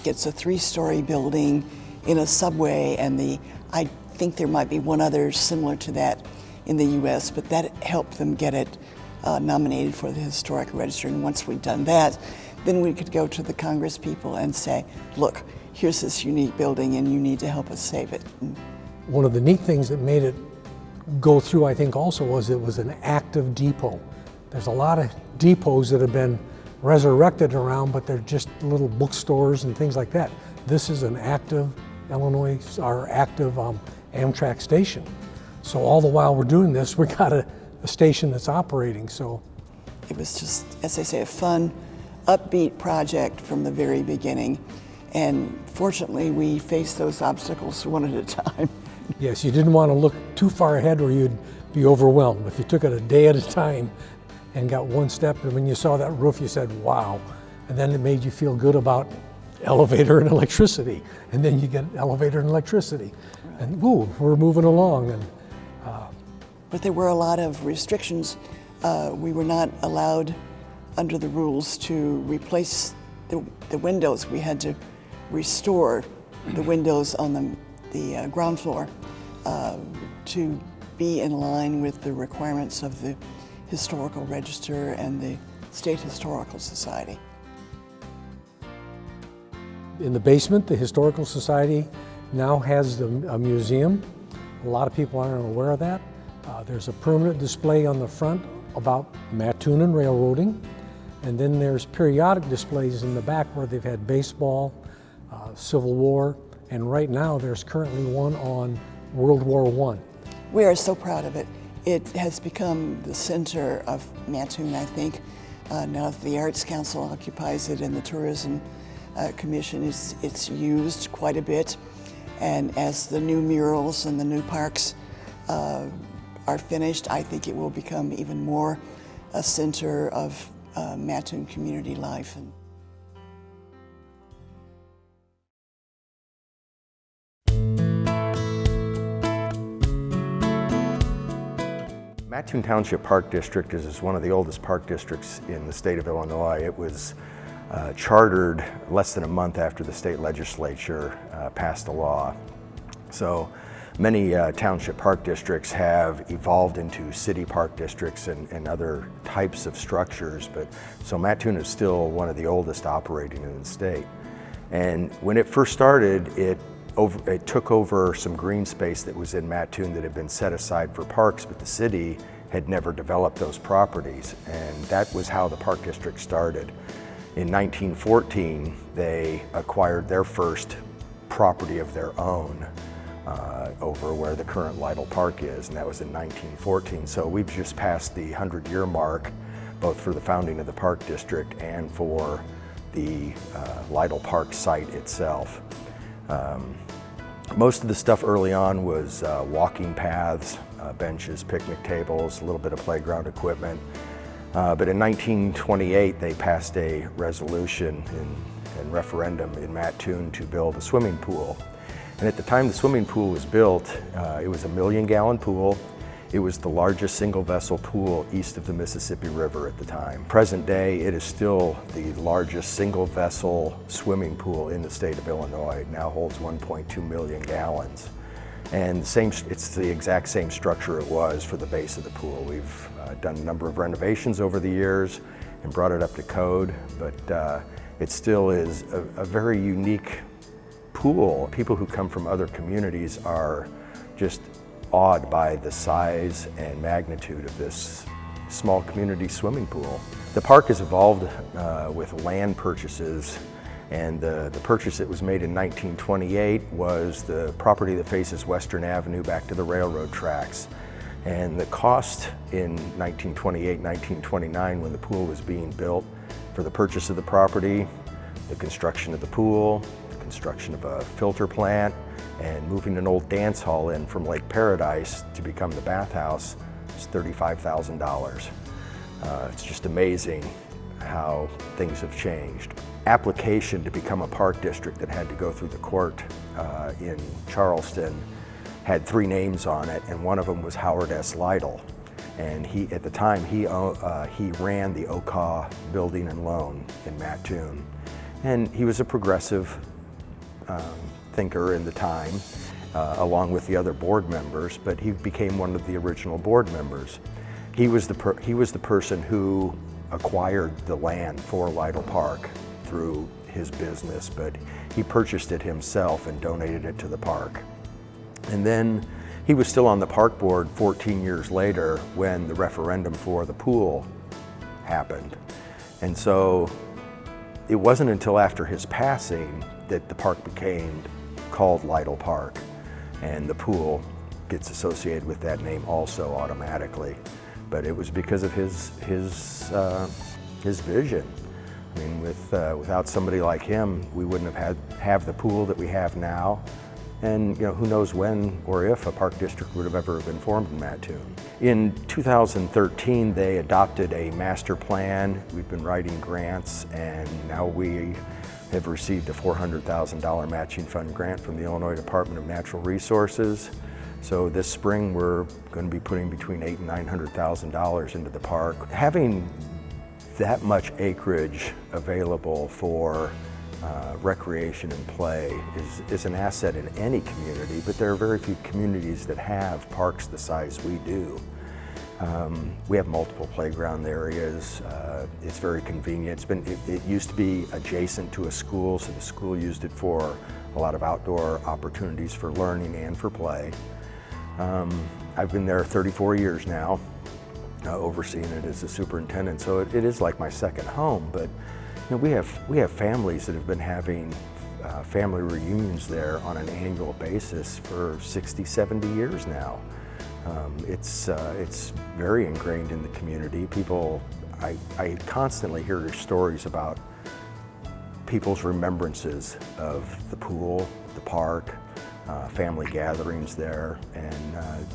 It's a 3-story building in a subway, and I think there might be one other similar to that in the US, but that helped them get it nominated for the Historic Register. And once we'd done that, then we could go to the Congress people and say, look, here's this unique building and you need to help us save it. One of the neat things that made it go through, I think, also was it was an active depot. There's a lot of depots that have been resurrected around, but they're just little bookstores and things like that. This is an active active Amtrak station. So all the while we're doing this, we got a station that's operating. So it was just, as I say, a fun, upbeat project from the very beginning. And fortunately, we faced those obstacles one at a time. Yes, you didn't want to look too far ahead or you'd be overwhelmed. If you took it a day at a time and got one step, and when you saw that roof, you said, wow. And then it made you feel good about elevator and electricity. And then you get elevator and electricity. Right. And woo, we're moving along. And but there were a lot of restrictions. We were not allowed under the rules to replace the windows. We had to restore the windows on the ground floor to be in line with the requirements of the Historical Register and the State Historical Society. In the basement, the Historical Society now has a museum. A lot of people aren't aware of that. There's a permanent display on the front about Mattoon and railroading. And then there's periodic displays in the back where they've had baseball, Civil War, and right now there's currently one on World War I. We are so proud of it. It has become the center of Mattoon, I think. Now that the Arts Council occupies it and the Tourism Commission, it's used quite a bit. And as the new murals and the new parks are finished, I think it will become even more a center of Mattoon community life. Mattoon Township Park District is one of the oldest park districts in the state of Illinois. It was chartered less than a month after the state legislature passed a law. So many township park districts have evolved into city park districts and other types of structures, but so Mattoon is still one of the oldest operating in the state. And when it first started, it took over some green space that was in Mattoon that had been set aside for parks, but the city had never developed those properties, and that was how the park district started. In 1914, they acquired their first property of their own over where the current Lytle Park is, and that was in 1914. So we've just passed the 100-year mark, both for the founding of the park district and for the Lytle Park site itself. Most of the stuff early on was walking paths, benches, picnic tables, a little bit of playground equipment. But in 1928, they passed a resolution and referendum in Mattoon to build a swimming pool. And at the time the swimming pool was built, it was a 1 million gallon pool. It was the largest single vessel pool east of the Mississippi River at the time. Present day, it is still the largest single vessel swimming pool in the state of Illinois. It now holds 1.2 million gallons. And it's the exact same structure it was for the base of the pool. We've done a number of renovations over the years and brought it up to code, but it still is a very unique pool. People who come from other communities are just awed by the size and magnitude of this small community swimming pool. The park has evolved with land purchases, and the purchase that was made in 1928 was the property that faces Western Avenue back to the railroad tracks. And the cost in 1928, 1929, when the pool was being built, for the purchase of the property, the construction of the pool, the construction of a filter plant, and moving an old dance hall in from Lake Paradise to become the bathhouse is $35,000. It's just amazing how things have changed. Application to become a park district that had to go through the court in Charleston had 3 names on it, and one of them was Howard S. Lytle. And at the time, he ran the OCAW Building and Loan in Mattoon. And he was a progressive thinker in the time, along with the other board members, but he became one of the original board members. He was the person who acquired the land for Lytle Park through his business, but he purchased it himself and donated it to the park. And then he was still on the park board 14 years later when the referendum for the pool happened. And so it wasn't until after his passing that the park became called Lytle Park, and the pool gets associated with that name also automatically. But it was because of his vision. I mean, without somebody like him, we wouldn't have the pool that we have now. And who knows when or if a park district would have ever been formed in Mattoon. In 2013, they adopted a master plan. We've been writing grants, and now we have received a $400,000 matching fund grant from the Illinois Department of Natural Resources. So this spring, we're going to be putting between $800,000 and $900,000 into the park. Having that much acreage available for recreation and play is an asset in any community, but there are very few communities that have parks the size we do. We have multiple playground areas. It's very convenient. It used to be adjacent to a school, so the school used it for a lot of outdoor opportunities for learning and for play. I've been there 34 years now, overseeing it as a superintendent, so it is like my second home. But we have families that have been having family reunions there on an annual basis for 60, 70 years now. It's very ingrained in the community. I constantly hear stories about people's remembrances of the pool, the park, family gatherings there, and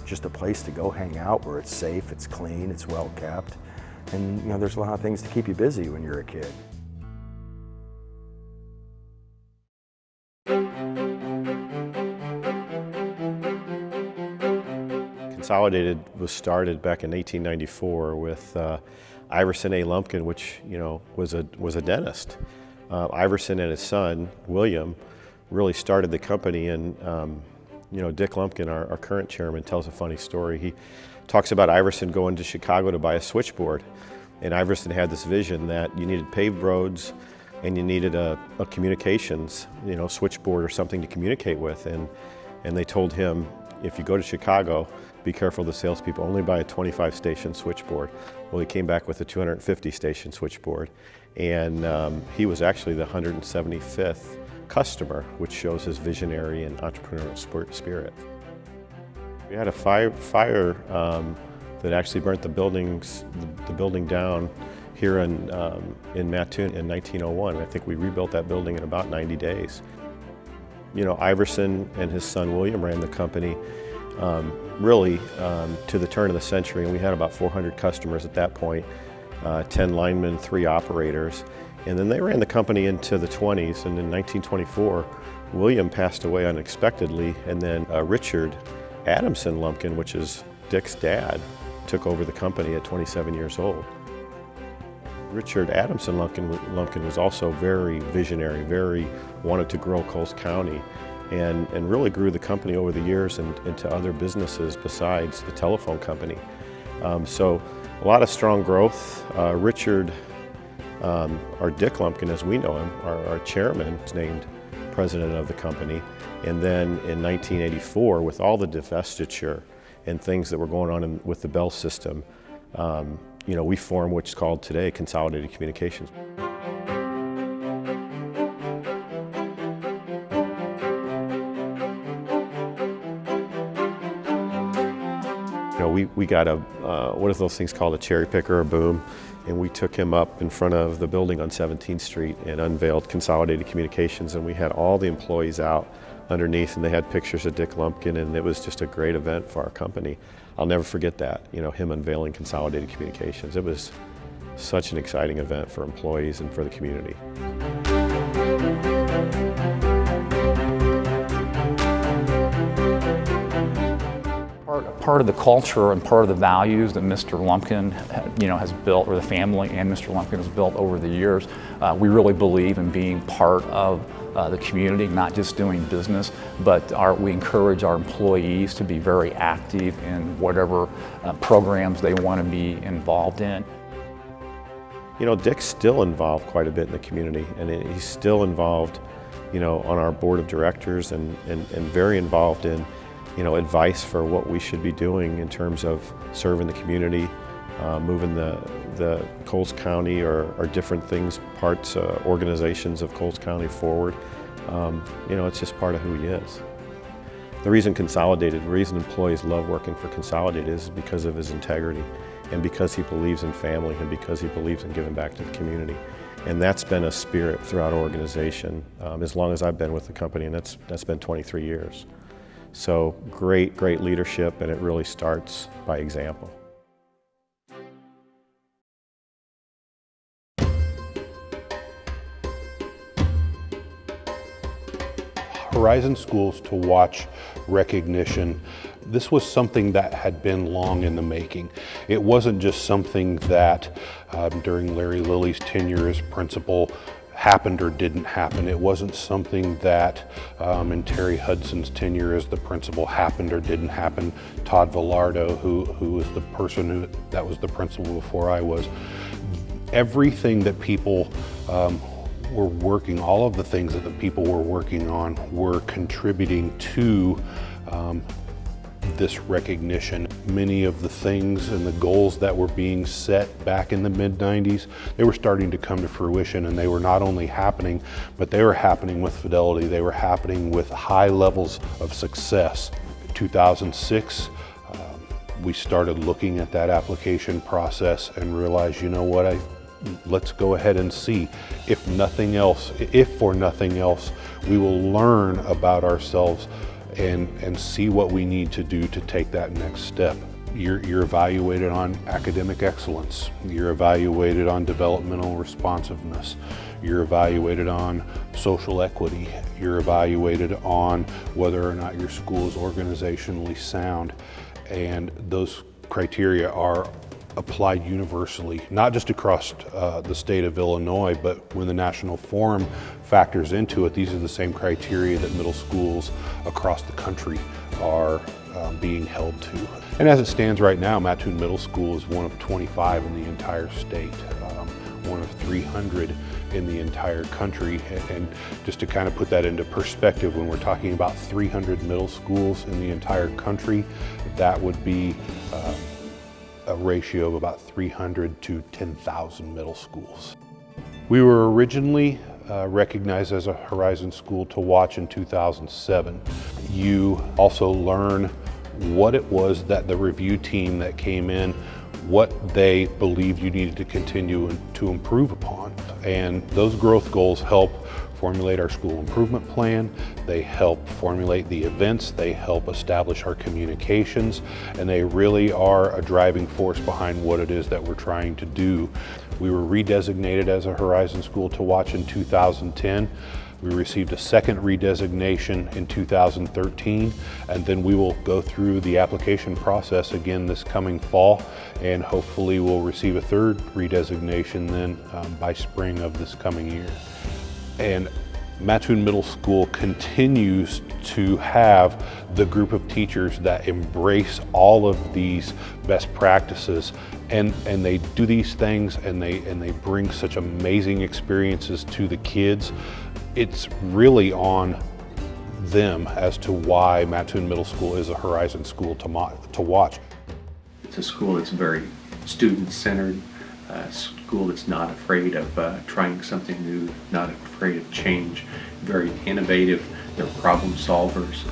just a place to go hang out where it's safe, it's clean, it's well kept, and there's a lot of things to keep you busy when you're a kid. Consolidated was started back in 1894 with Iverson A. Lumpkin, which was a dentist. Iverson and his son William really started the company, and Dick Lumpkin, our current chairman, tells a funny story. He talks about Iverson going to Chicago to buy a switchboard, and Iverson had this vision that you needed paved roads and you needed a communications switchboard or something to communicate with, and they told him, if you go to Chicago, be careful of the salespeople, only buy a 25-station switchboard. Well, he came back with a 250-station switchboard, and he was actually the 175th customer, which shows his visionary and entrepreneurial spirit. We had a fire that actually burnt the building down here in Mattoon in 1901. I think we rebuilt that building in about 90 days. You know, Iverson and his son William ran the company really to the turn of the century, and we had about 400 customers at that point, 10 linemen, 3 operators, and then they ran the company into the 20s, and in 1924, William passed away unexpectedly, and then Richard Adamson Lumpkin, which is Dick's dad, took over the company at 27 years old. Richard Adamson Lumpkin was also very visionary, very wanted to grow Coles County, and really grew the company over the years into other businesses besides the telephone company. So a lot of strong growth. Richard, or Dick Lumpkin as we know him, our chairman, was named president of the company. And then in 1984, with all the divestiture and things that were going on with the Bell system, you know, we formed what's called today Consolidated Communications. You know, we got a, what are those things called, a cherry picker or boom, and we took him up in front of the building on 17th Street and unveiled Consolidated Communications, and we had all the employees out underneath, and they had pictures of Dick Lumpkin, and it was just a great event for our company. I'll never forget that, you know, him unveiling Consolidated Communications. It was such an exciting event for employees and for the community. Part of the culture and part of the values that Mr. Lumpkin, you know, has built, or the family and Mr. Lumpkin has built over the years, we really believe in being part of the community, not just doing business, but we encourage our employees to be very active in whatever programs they want to be involved in. You know, Dick's still involved quite a bit in the community, and he's still involved, you know, on our board of directors and very involved in, you know, advice for what we should be doing in terms of serving the community, moving the Coles County or different things, parts, organizations of Coles County forward. You know, it's just part of who he is. The reason employees love working for Consolidated is because of his integrity, and because he believes in family, and because he believes in giving back to the community. And that's been a spirit throughout our organization as long as I've been with the company, and that's been 23 years. So great leadership, and it really starts by example. Horizon Schools to Watch recognition. This was something that had been long in the making. It wasn't just something that during Larry Lilly's tenure as principal happened or didn't happen. It wasn't something that in Terry Hudson's tenure as the principal happened or didn't happen. Todd Villardo, who was the person that was the principal before I was. Everything that people were working, all of the things that the people were working on were contributing to this recognition. Many of the things and the goals that were being set back in the mid-90s, they were starting to come to fruition, and they were not only happening, but they were happening with fidelity. They were happening with high levels of success. In 2006, we started looking at that application process and realized, you know what, let's go ahead and see. If for nothing else, we will learn about ourselves and see what we need to do to take that next step. You're evaluated on academic excellence. You're evaluated on developmental responsiveness. You're evaluated on social equity. You're evaluated on whether or not your school is organizationally sound. And those criteria are applied universally, not just across the state of Illinois, but when the National Forum factors into it, these are the same criteria that middle schools across the country are being held to. And as it stands right now, Mattoon Middle School is one of 25 in the entire state, one of 300 in the entire country. And just to kind of put that into perspective, when we're talking about 300 middle schools in the entire country, that would be a ratio of about 300 to 10,000 middle schools. We were originally recognized as a Horizon School to Watch in 2007. You also learn what it was that the review team that came in, what they believed you needed to continue to improve upon. And those growth goals help formulate our school improvement plan, they help formulate the events, they help establish our communications, and they really are a driving force behind what it is that we're trying to do. We were redesignated as a Horizon School to Watch in 2010. We received a second redesignation in 2013, and then we will go through the application process again this coming fall, and hopefully we'll receive a third redesignation then by spring of this coming year. And Mattoon Middle School continues to have the group of teachers that embrace all of these best practices, and they do these things and they bring such amazing experiences to the kids. It's really on them as to why Mattoon Middle School is a Horizon School to watch. It's a school that's very student-centered, a school that's not afraid of trying something new, not afraid of change, very innovative, they're problem solvers,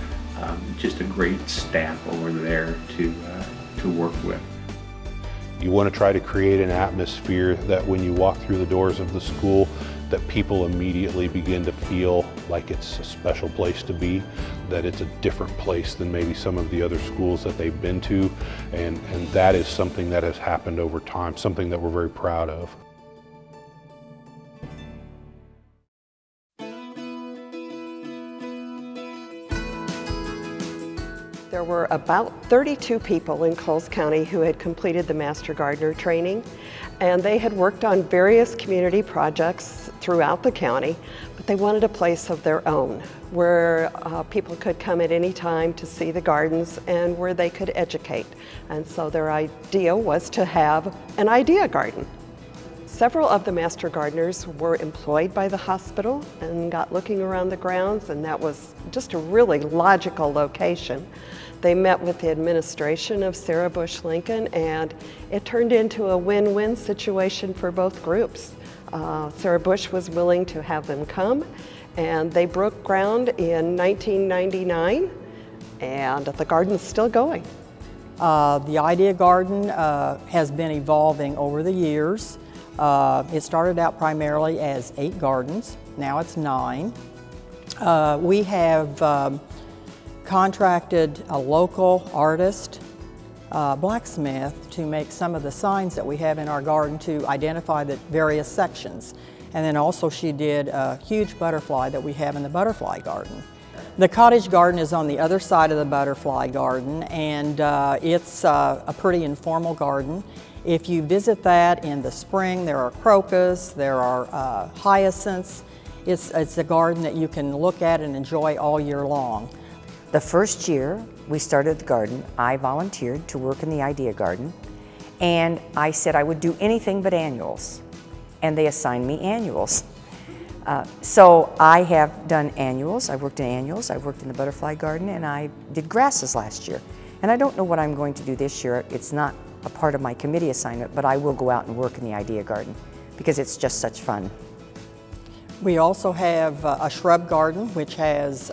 just a great staff over there to work with. You want to try to create an atmosphere that when you walk through the doors of the school, that people immediately begin to feel like it's a special place to be, that it's a different place than maybe some of the other schools that they've been to, and that is something that has happened over time, something that we're very proud of. There were about 32 people in Coles County who had completed the Master Gardener training, and they had worked on various community projects throughout the county, but they wanted a place of their own where people could come at any time to see the gardens and where they could educate. And so their idea was to have an idea garden. Several of the Master Gardeners were employed by the hospital and got looking around the grounds, and that was just a really logical location. They met with the administration of Sarah Bush Lincoln, and it turned into a win-win situation for both groups. Sarah Bush was willing to have them come, and they broke ground in 1999, and the garden's still going. The Idea Garden has been evolving over the years. It started out primarily as 8 gardens, now it's 9. We have contracted a local artist, blacksmith, to make some of the signs that we have in our garden to identify the various sections. And then also she did a huge butterfly that we have in the butterfly garden. The cottage garden is on the other side of the butterfly garden, and it's a pretty informal garden. If you visit that in the spring, there are crocus, there are hyacinths. It's a garden that you can look at and enjoy all year long. The first year we started the garden, I volunteered to work in the Idea Garden, and I said I would do anything but annuals, and they assigned me annuals. So I have done annuals, I worked in annuals, I worked in the butterfly garden, and I did grasses last year. And I don't know what I'm going to do this year. It's not a part of my committee assignment, but I will go out and work in the Idea Garden because it's just such fun. We also have a shrub garden which has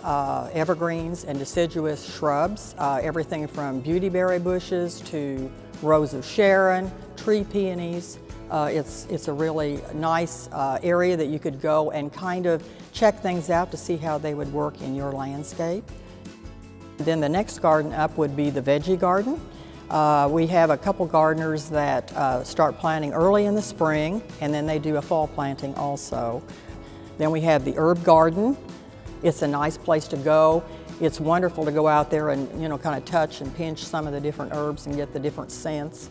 evergreens and deciduous shrubs, everything from beautyberry bushes to rose of Sharon, tree peonies. It's a really nice area that you could go and kind of check things out to see how they would work in your landscape. Then the next garden up would be the veggie garden. We have a couple gardeners that start planting early in the spring, and then they do a fall planting also. Then we have the herb garden. It's a nice place to go. It's wonderful to go out there and kind of touch and pinch some of the different herbs and get the different scents.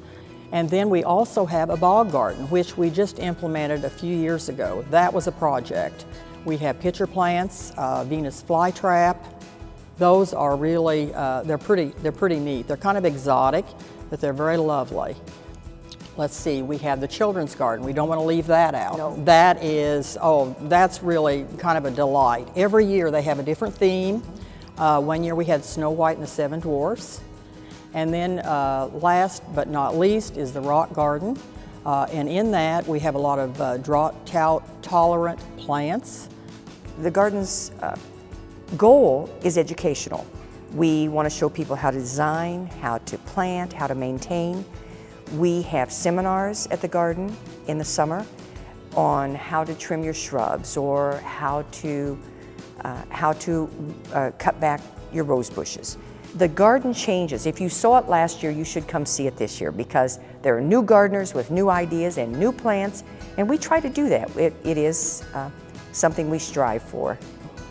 And then we also have a bog garden, which we just implemented a few years ago. That was a project. We have pitcher plants, Venus flytrap. Those are really, they're pretty neat. They're kind of exotic, but they're very lovely. Let's see, we have the children's garden. We don't want to leave that out. No. That is, that's really kind of a delight. Every year they have a different theme. One year we had Snow White and the Seven Dwarfs. And then last but not least is the rock garden. And in that we have a lot of drought-tolerant plants. The garden's goal is educational. We want to show people how to design, how to plant, how to maintain. We have seminars at the garden in the summer. on how to trim your shrubs or how to cut back your rose bushes. The garden changes. If you saw it last year, you should come see it this year because there are new gardeners with new ideas and new plants, and we try to do that. It is something we strive for.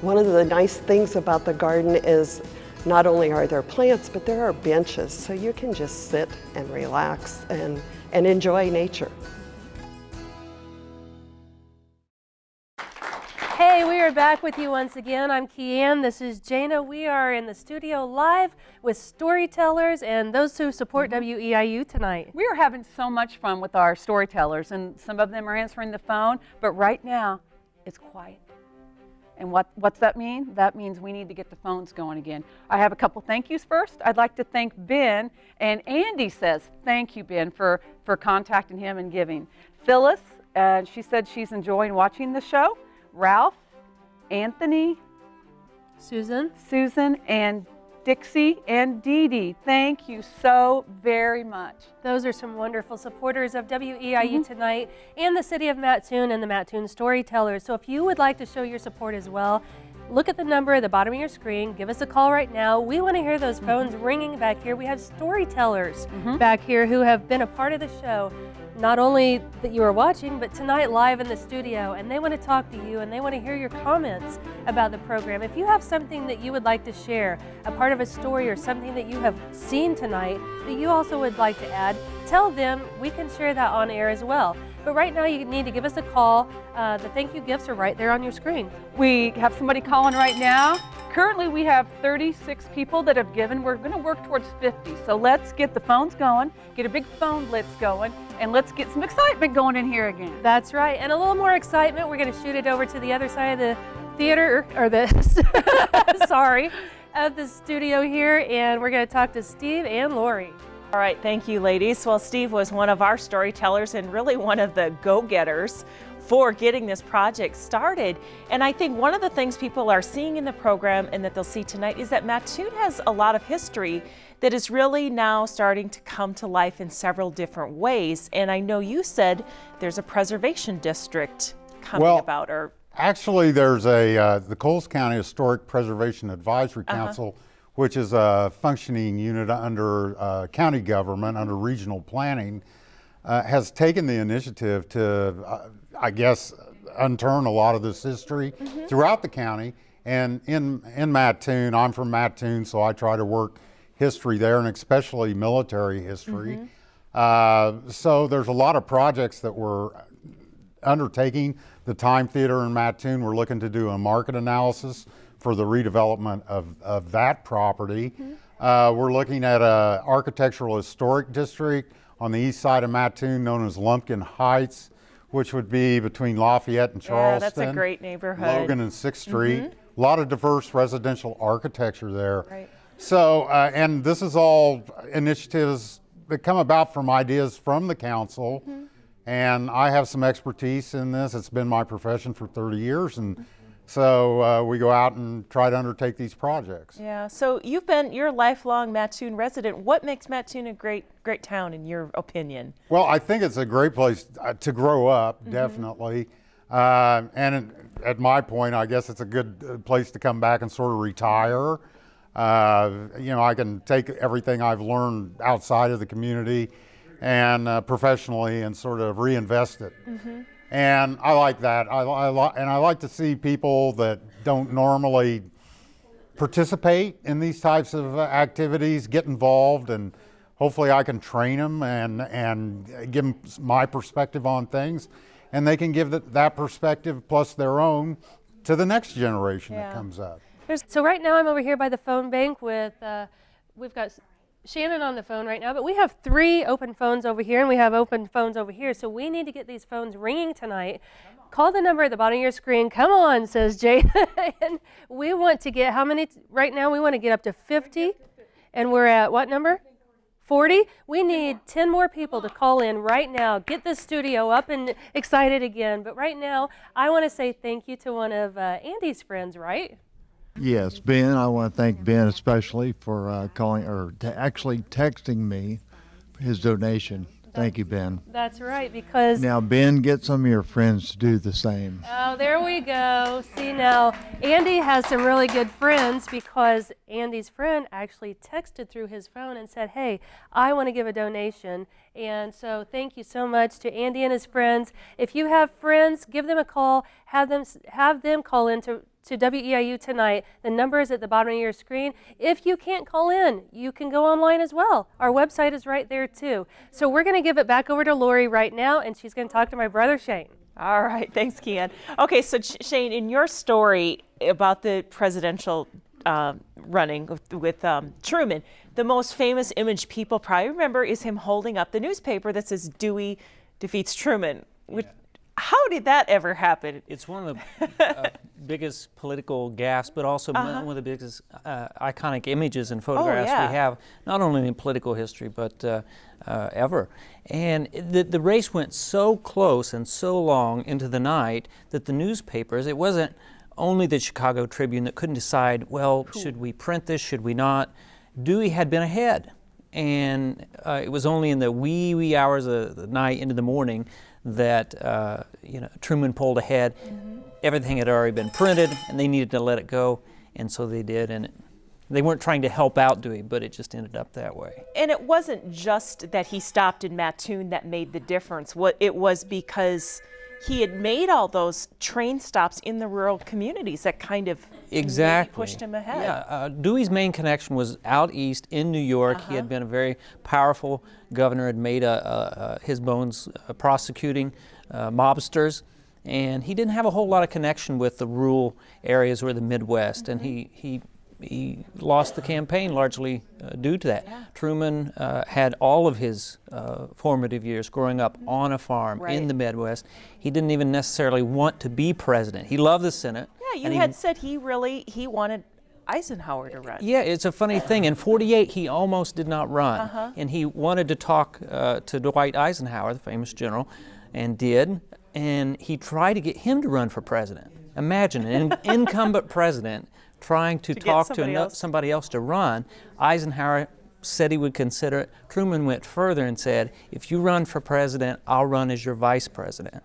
One of the nice things about the garden is not only are there plants, but there are benches, so you can just sit and relax and enjoy nature. Hey, we are back with you once again. I'm Keanne. This is Jana. We are in the studio live with storytellers and those who support WEIU tonight. We are having so much fun with our storytellers, and some of them are answering the phone, but right now it's quiet. And what's that mean? That means we need to get the phones going again. I have a couple thank yous first. I'd like to thank Ben, and Andy says, thank you, Ben, for contacting him and giving. Phyllis, she said she's enjoying watching the show. Ralph, Anthony, Susan, and Dixie, and Dee Dee. Thank you so very much. Those are some wonderful supporters of WEIU tonight and the City of Mattoon and the Mattoon Storytellers. So if you would like to show your support as well, look at the number at the bottom of your screen. Give us a call right now. We want to hear those phones ringing back here. We have storytellers back here who have been a part of the show. Not only that you are watching, but tonight live in the studio, and they want to talk to you and they want to hear your comments about the program. If you have something that you would like to share, a part of a story or something that you have seen tonight that you also would like to add, tell them. We can share that on air as well. But right now you need to give us a call. The thank you gifts are right there on your screen. We have somebody calling right now. Currently we have 36 people that have given. We're going to work towards 50. So let's get the phones going, get a big phone blitz going, and let's get some excitement going in here again. That's right. And a little more excitement. We're going to shoot it over to the other side of the theater, or the, sorry, of the studio here. And we're going to talk to Steve and Lori. All right, thank you, ladies. Well, Steve was one of our storytellers and really one of the go-getters for getting this project started. And I think one of the things people are seeing in the program and that they'll see tonight is that Mattoon has a lot of history that is really now starting to come to life in several different ways. And I know you said there's a preservation district coming about. Or actually, there's the Coles County Historic Preservation Advisory Council, which is a functioning unit under county government, under regional planning, has taken the initiative to, I guess, unturn a lot of this history throughout the county. And in Mattoon, I'm from Mattoon, so I try to work history there, and especially military history. So there's a lot of projects that we're undertaking. The Time Theater in Mattoon, we're looking to do a market analysis for the redevelopment of that property. We're looking at an architectural historic district on the east side of Mattoon known as Lumpkin Heights, which would be between Lafayette and Charleston. Yeah, that's a great neighborhood. Logan and 6th Street. A lot of diverse residential architecture there. So, and this is all initiatives that come about from ideas from the council. And I have some expertise in this. It's been my profession for 30 years. And so we go out and try to undertake these projects. Yeah, so you're a lifelong Mattoon resident. What makes Mattoon a great town in your opinion? Well, I think it's a great place to grow up, definitely. And at my point, I guess it's a good place to come back and sort of retire. You know, I can take everything I've learned outside of the community and professionally and sort of reinvest it. And I like that. And I like to see people that don't normally participate in these types of activities get involved, and hopefully I can train them and give them my perspective on things, and they can give that perspective plus their own to the next generation that comes up. So right now I'm over here by the phone bank with, we've got Shannon on the phone right now, but we have 3 open phones over here and we have open phones over here. So we need to get these phones ringing tonight. Call the number at the bottom of your screen. Come on, says Jay. And we want to get, how many, right now we want to get up to 50. And we're at what number? 40? We need 10 more people to call in right now. Get the studio up and excited again. But right now, I want to say thank you to one of Andy's friends, right? Yes, Ben. I want to thank Ben especially for calling or actually texting me his donation. Thank you, Ben. That's right, because Now, Ben, get some of your friends to do the same. oh, there we go. See, now Andy has some really good friends because Andy's friend actually texted through his phone and said, hey, I want to give a donation. And so thank you so much to Andy and his friends. If you have friends, give them a call. Have them call in to WEIU tonight. The number is at the bottom of your screen. If you can't call in, you can go online as well. Our website is right there too. So we're going to give it back over to Lori right now, and she's going to talk to my brother Shane. All right, thanks, Kian. Okay, so Shane, in your story about the presidential running with Truman, the most famous image people probably remember is him holding up the newspaper that says Dewey defeats Truman. How did that ever happen? It's one of the biggest political gaffes, but also one of the biggest iconic images and photographs we have, not only in political history, but ever. And the race went so close and so long into the night that the newspapers, it wasn't only the Chicago Tribune that couldn't decide, well, should we print this, should we not? Dewey had been ahead. And it was only in the wee hours of the night into the morning that Truman pulled ahead. Everything had already been printed, and they needed to let it go, and so they did. And they weren't trying to help out Dewey, but it just ended up that way. And it wasn't just that he stopped in Mattoon that made the difference. It was because he had made all those train stops in the rural communities that kind of really pushed him ahead. Yeah, Dewey's main connection was out east in New York. He had been a very powerful governor, had made his bones prosecuting mobsters, and he didn't have a whole lot of connection with the rural areas or the Midwest, and he lost the campaign largely due to that. Truman had all of his formative years growing up on a farm in the Midwest. He didn't even necessarily want to be president. He loved the Senate. Yeah, you had said he wanted Eisenhower to run. Yeah, it's a funny thing. In '48, he almost did not run, and he wanted to talk to Dwight Eisenhower, the famous general, and did. And he tried to get him to run for president. Imagine an incumbent president trying to talk to somebody else to run. Eisenhower said he would consider it. Truman went further and said, if you run for president, I'll run as your vice president.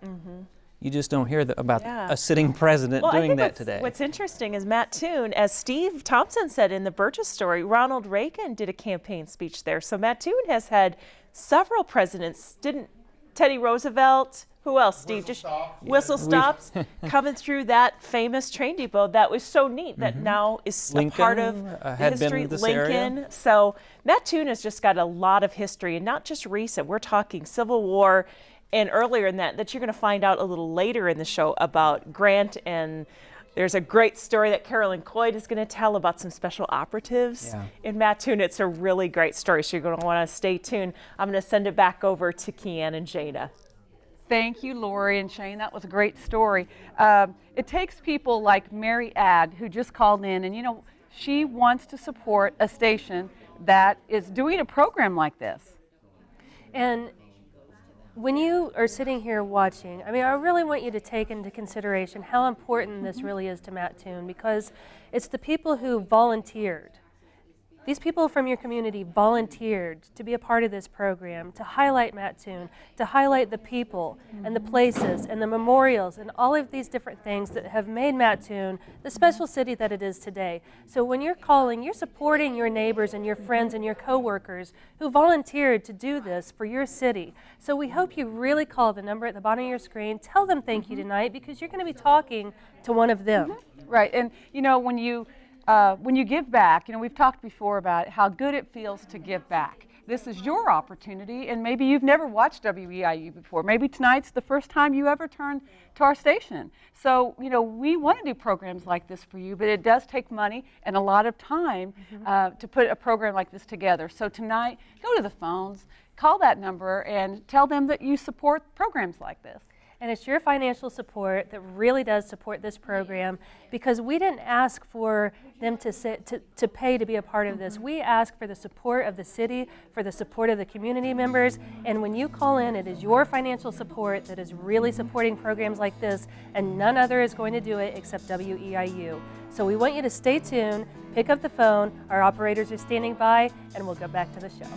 You just don't hear about a sitting president doing that today. What's interesting is Mattoon, as Steve Thompson said in the Burgess story, Ronald Reagan did a campaign speech there. So Mattoon has had several presidents. Didn't Teddy Roosevelt? Who else, Steve? Whistle stops coming through that famous train depot. That was so neat that now is a part of the history. Lincoln. So Mattoon has just got a lot of history, and not just recent. We're talking Civil War and earlier in that you're going to find out a little later in the show about Grant. And there's a great story that Carolyn Coyd is going to tell about some special operatives in Mattoon. It's a really great story, so you're going to want to stay tuned. I'm going to send it back over to Kian and Jada. Thank you, Lori and Shane. That was a great story. It takes people like Mary Add, who just called in, and she wants to support a station that is doing a program like this. And when you are sitting here watching, I really want you to take into consideration how important this really is to Mattoon, because it's the people who volunteered. These people from your community volunteered to be a part of this program, to highlight Mattoon, to highlight the people and the places and the memorials and all of these different things that have made Mattoon the special city that it is today. So when you're calling, you're supporting your neighbors and your friends and your coworkers who volunteered to do this for your city. So we hope you really call the number at the bottom of your screen. Tell them thank you tonight, because you're going to be talking to one of them. Right, and when you give back, we've talked before about how good it feels to give back. This is your opportunity, and maybe you've never watched WEIU before. Maybe tonight's the first time you ever turned to our station. So, we want to do programs like this for you, but it does take money and a lot of time to put a program like this together. So tonight, go to the phones, call that number, and tell them that you support programs like this. And it's your financial support that really does support this program, because we didn't ask for them to pay to be a part of this. We ask for the support of the city, for the support of the community members. And when you call in, it is your financial support that is really supporting programs like this, and none other is going to do it except WEIU. So we want you to stay tuned, pick up the phone. Our operators are standing by, and we'll go back to the show.